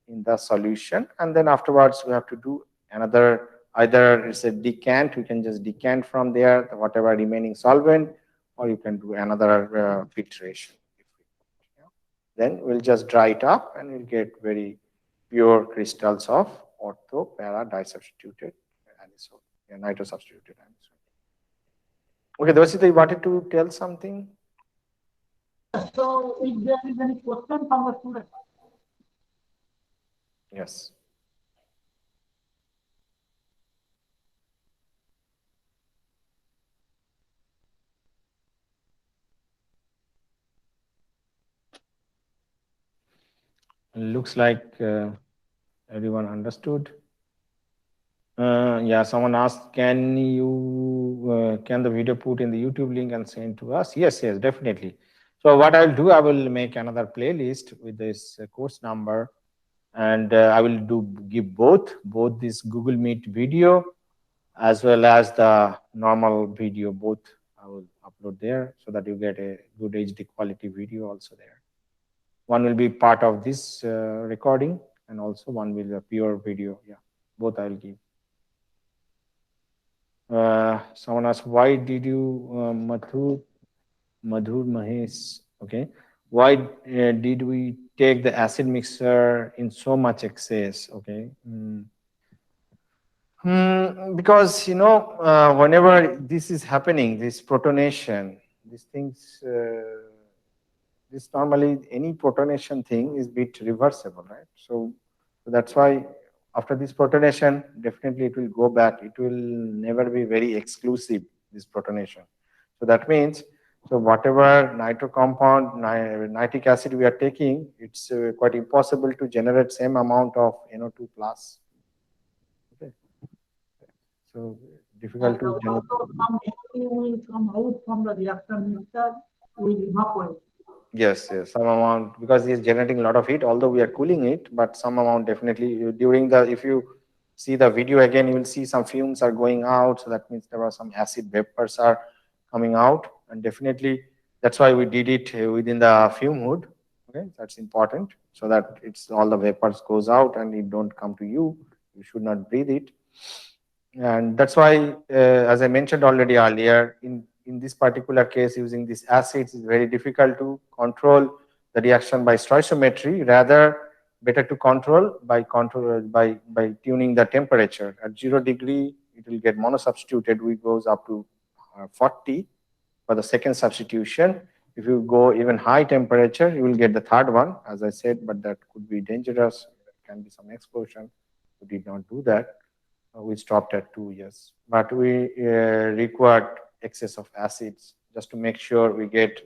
in the solution. And then afterwards we have to do another, either it's a decant, we can just decant from there whatever remaining solvent, or you can do another filtration. Then we'll just dry it up and we'll get very pure crystals of ortho para disubstituted anisole, nitro substituted anisole. Okay, Devasita, you wanted to tell something? So if there is any question from the student. Yes. Looks like everyone understood. Yeah, someone asked, can the video put in the YouTube link and send to us? Yes, definitely. So what I'll do, I will make another playlist with this course number, and I will give both this Google Meet video as well as the normal video. Both I will upload there so that you get a good HD quality video also there. One will be part of this recording, and also one will be a pure video. Yeah, both I will give. Someone asked, why did you, Madhur Mahesh, okay, why did we take the acid mixer in so much excess? Okay. Because, whenever this is happening, this protonation, these things, this normally any protonation thing is bit reversible, right? So that's why after this protonation, definitely it will go back. It will never be very exclusive, this protonation. So that means, so whatever nitro compound, nitric acid we are taking, it's quite impossible to generate same amount of NO2 plus. Okay. So difficult to generate. Also some NO2 will come out from the reaction mixture, will evaporate. Yes, some amount, because it's generating a lot of heat, although we are cooling it, but some amount definitely during the, if you see the video again, you will see some fumes are going out. So that means there are some acid vapors are coming out, and definitely that's why we did it within the fume hood. Okay, that's important, so that it's all the vapors goes out and it don't come to you. You should not breathe it. And that's why, as I mentioned already earlier, in this particular case, using these acids is very difficult to control the reaction by stoichiometry. Rather, better to control by tuning the temperature. At 0 degree, it will get monosubstituted. We goes up to 40 for the second substitution. If you go even high temperature, you will get the third one, as I said, but that could be dangerous. There can be some explosion. We did not do that. We stopped at 2 years, but we required excess of acids just to make sure we get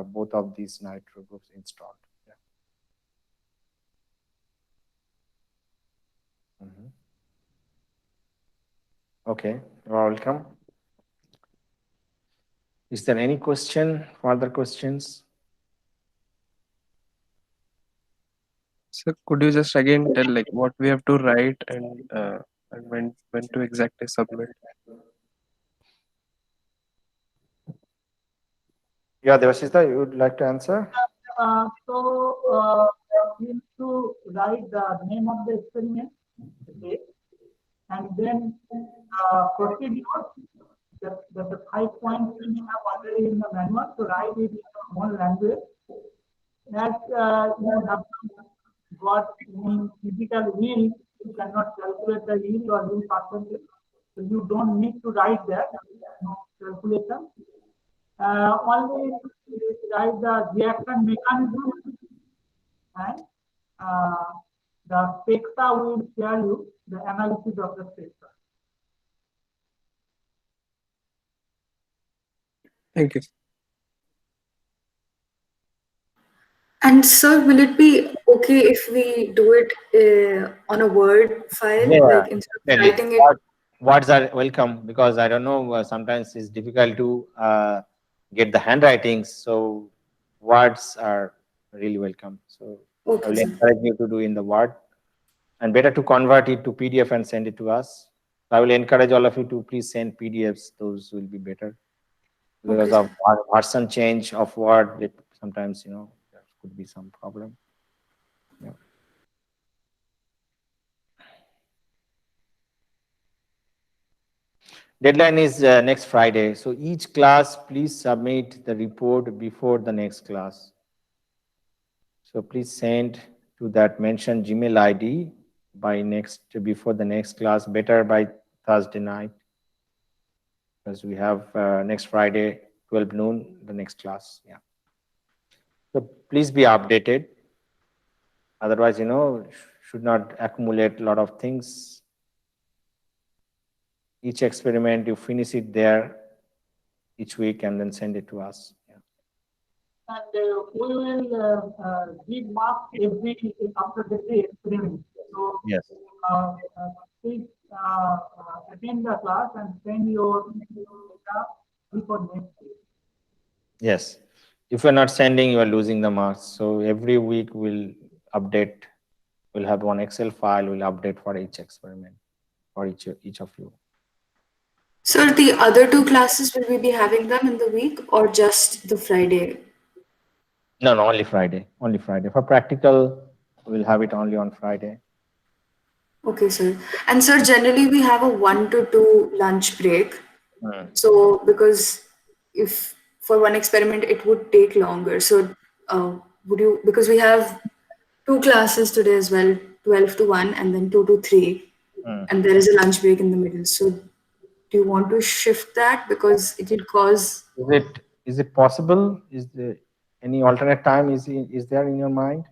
both of these nitro groups installed. Yeah. Okay, you are welcome. Is there any question, further questions? So could you just again tell like what we have to write and when to exactly submit? Yeah, Devasita, you would like to answer? We need to write the name of the experiment, okay, and then procedure. The 5 points we have already in the manual, to write it in your own language. As you have got in physical yield, you cannot calculate the yield or yield percentage, so you don't need to write that. No calculation. Only write the reaction mechanism, and the spectra will share you the analysis of the spectra. Thank you. And sir, will it be okay if we do it on a Word file, Yeah, like instead of definitely. writing it? Words are welcome because I don't know, sometimes it's difficult to get the handwritings. So words are really welcome. So I Okay, will sir. encourage you to do in the word, and better to convert it to PDF and send it to us. I will encourage all of you to please send PDFs. Those will be better because Okay, of sir. version change of word. It sometimes, you know, there could be some problem. Yeah. Deadline is next Friday. So each class, please submit the report before the next class. So please send to that mentioned Gmail ID before the next class, better by Thursday night, because we have next Friday, 12 noon, the next class. Yeah. So please be updated. Otherwise, you know, should not accumulate a lot of things. Each experiment, you finish it there each week and then send it to us. Yeah. And we will give marks after the experiment. So Yes. please attend the class and send your data before next week. Yes. If you're not sending, you are losing the marks. So every week we'll update. We'll have one Excel file. We'll update for each experiment for each of you. Sir, the other two classes, will we be having them in the week or just the Friday? No, no, only Friday. Only Friday. For practical, we'll have it only on Friday. Okay, sir. And sir, generally we have a 1 to 2 lunch break. Mm. So because if for one experiment it would take longer. So would you, because we have two classes today as well, 12 to 1 and then 2 to 3, Mm. and there is a lunch break in the middle. So do you want to shift that because it will cause? Is it possible? Is there any alternate time? Is there in your mind?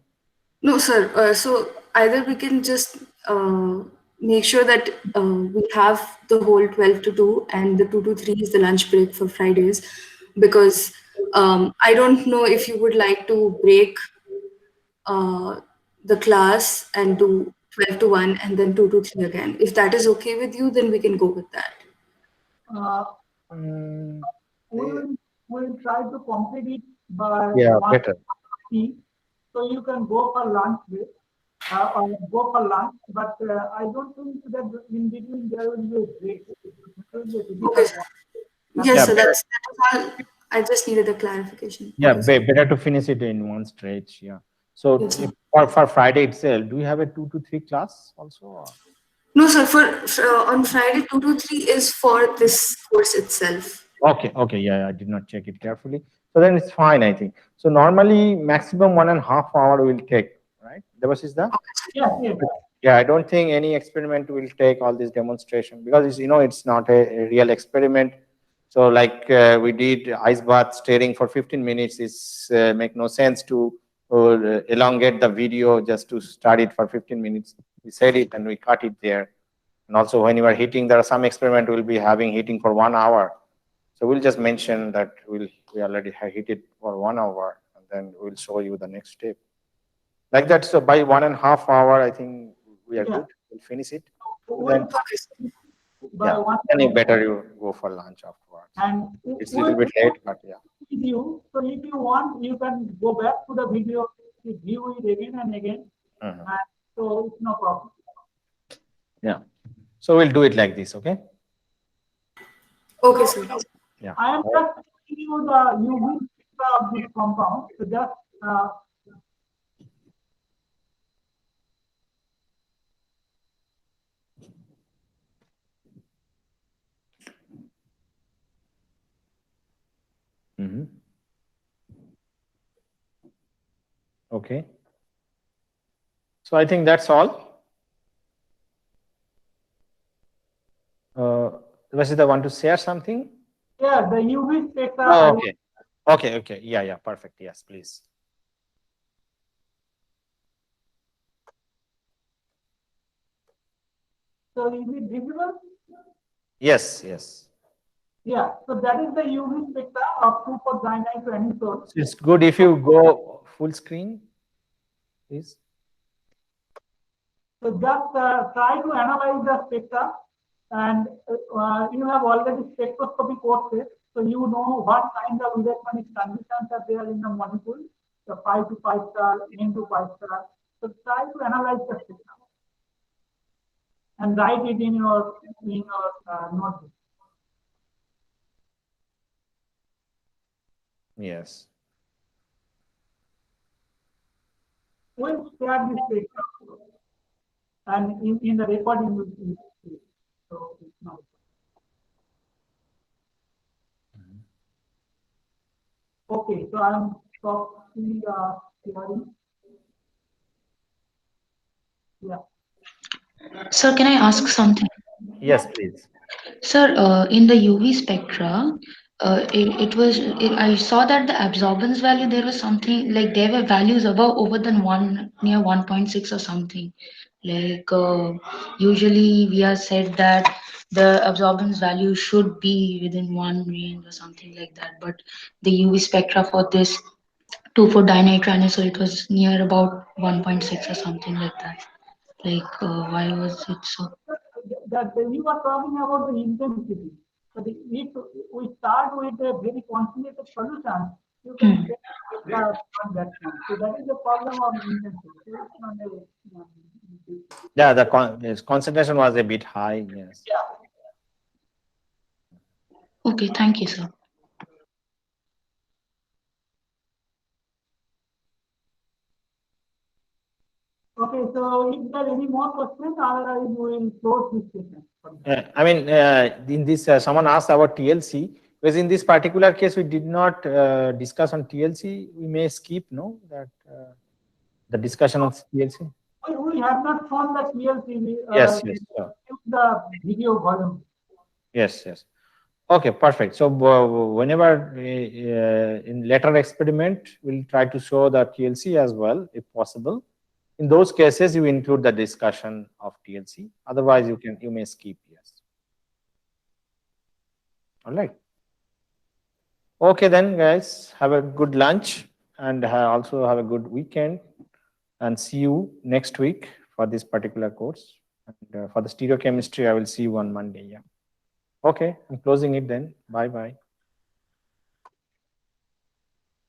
No, sir. So either we can just make sure that we have the whole 12 to 2 and the 2 to 3 is the lunch break for Fridays, because I don't know if you would like to break uh, the class and do 12 to 1 and then 2 to 3 again. If that is okay with you, then we can go with that. Uh, Mm, we will try to complete it by yeah, 1 better. p. So you can go for lunch break or go for lunch, but I don't think that in between there will be a break. It will be a Okay, difficult sir. one. Yes, Yeah, sir. better. That was all. I just needed a clarification. Yeah, Okay, sir. better to finish it in one stretch. Yeah. So Yes, sir. for Friday itself, do you have a 2 to 3 class also? Or? No, sir. For on Friday, 2 to 3 is for this course itself. Okay, okay, yeah, I did not check it carefully. So then it's fine, I think. So normally maximum 1.5 hours will take, right? Is that? Yes, yes. Yeah, I don't think any experiment will take all this demonstration because it's, you know, it's not a real experiment. So like we did ice bath staring for 15 minutes. It's make no sense to elongate the video just to start it for 15 minutes. We said it and we cut it there. And also when you are heating, there are some experiment will be having heating for 1 hour. So we'll just mention that we already have heated for 1 hour and then we'll show you the next step. Like that. So by 1.5 hours, I think we are Yeah. good. We'll finish it. We'll Then try by yeah, one then it better you go for lunch afterwards. and It's a we'll little bit late, but yeah. video. So if you want, you can go back to the video, view it again and again. Mhm. And so it's no problem. Yeah. So we'll do it like this, okay? Okay, So sir. Yeah. I am just giving you the UV spectra of this compound. So just Mm-hmm. Okay. So I think that's all. Vasudha, want to share something? yeah, the UV spectra. Oh, okay. Okay, okay. Yeah, yeah, perfect. Yes, please. So is it visible? Yes, yes. Yeah. So that is the UV spectra of 2,4-dimethylanisole. It's good if you go full screen, please. So just try to analyze the spectra, and you have already spectroscopy courses, so you know what kind of electronic conditions are there in the molecule, the 5 to 5 star, N to 5 star. So try to analyze the spectra and write it in your notebook. Yes. We'll share this spectra, and in the recording will be so it's not. Okay, so I'm stopping sharing. Yeah. Sir, can I ask something? Yes, please. Sir, in the UV spectra, I saw that the absorbance value, there was something like there were values above over than one, near 1.6 or something. Like usually we are said that the absorbance value should be within one range or something like that. But the UV spectra for this 2,4-dinitrile, so it was near about 1.6 or something like that. Like why was it so? That you are talking about the intensity. So if we start with a very concentrated solution, you can get on that one. So that is the problem of intensity. So it's not a, Yeah, the yes, concentration was a bit high. Yes. yeah. Okay, thank you, sir. Okay, so if there are any more questions, otherwise we will close this session. I mean, in this, someone asked about TLC. Because in this particular case, we did not discuss on TLC. We may skip, no, that the discussion on TLC. We have not shown the PLC, Yes, yes, sure. the video volume. Yes, yes. Okay, perfect. So whenever in later experiment, we'll try to show the TLC as well, if possible. In those cases, you include the discussion of TLC. Otherwise, you may skip. Yes. All right. Okay, then, guys, have a good lunch and also have a good weekend. And see you next week for this particular course. And for the stereochemistry, I will see you on Monday. Yeah. Okay, I'm closing it then. Bye bye.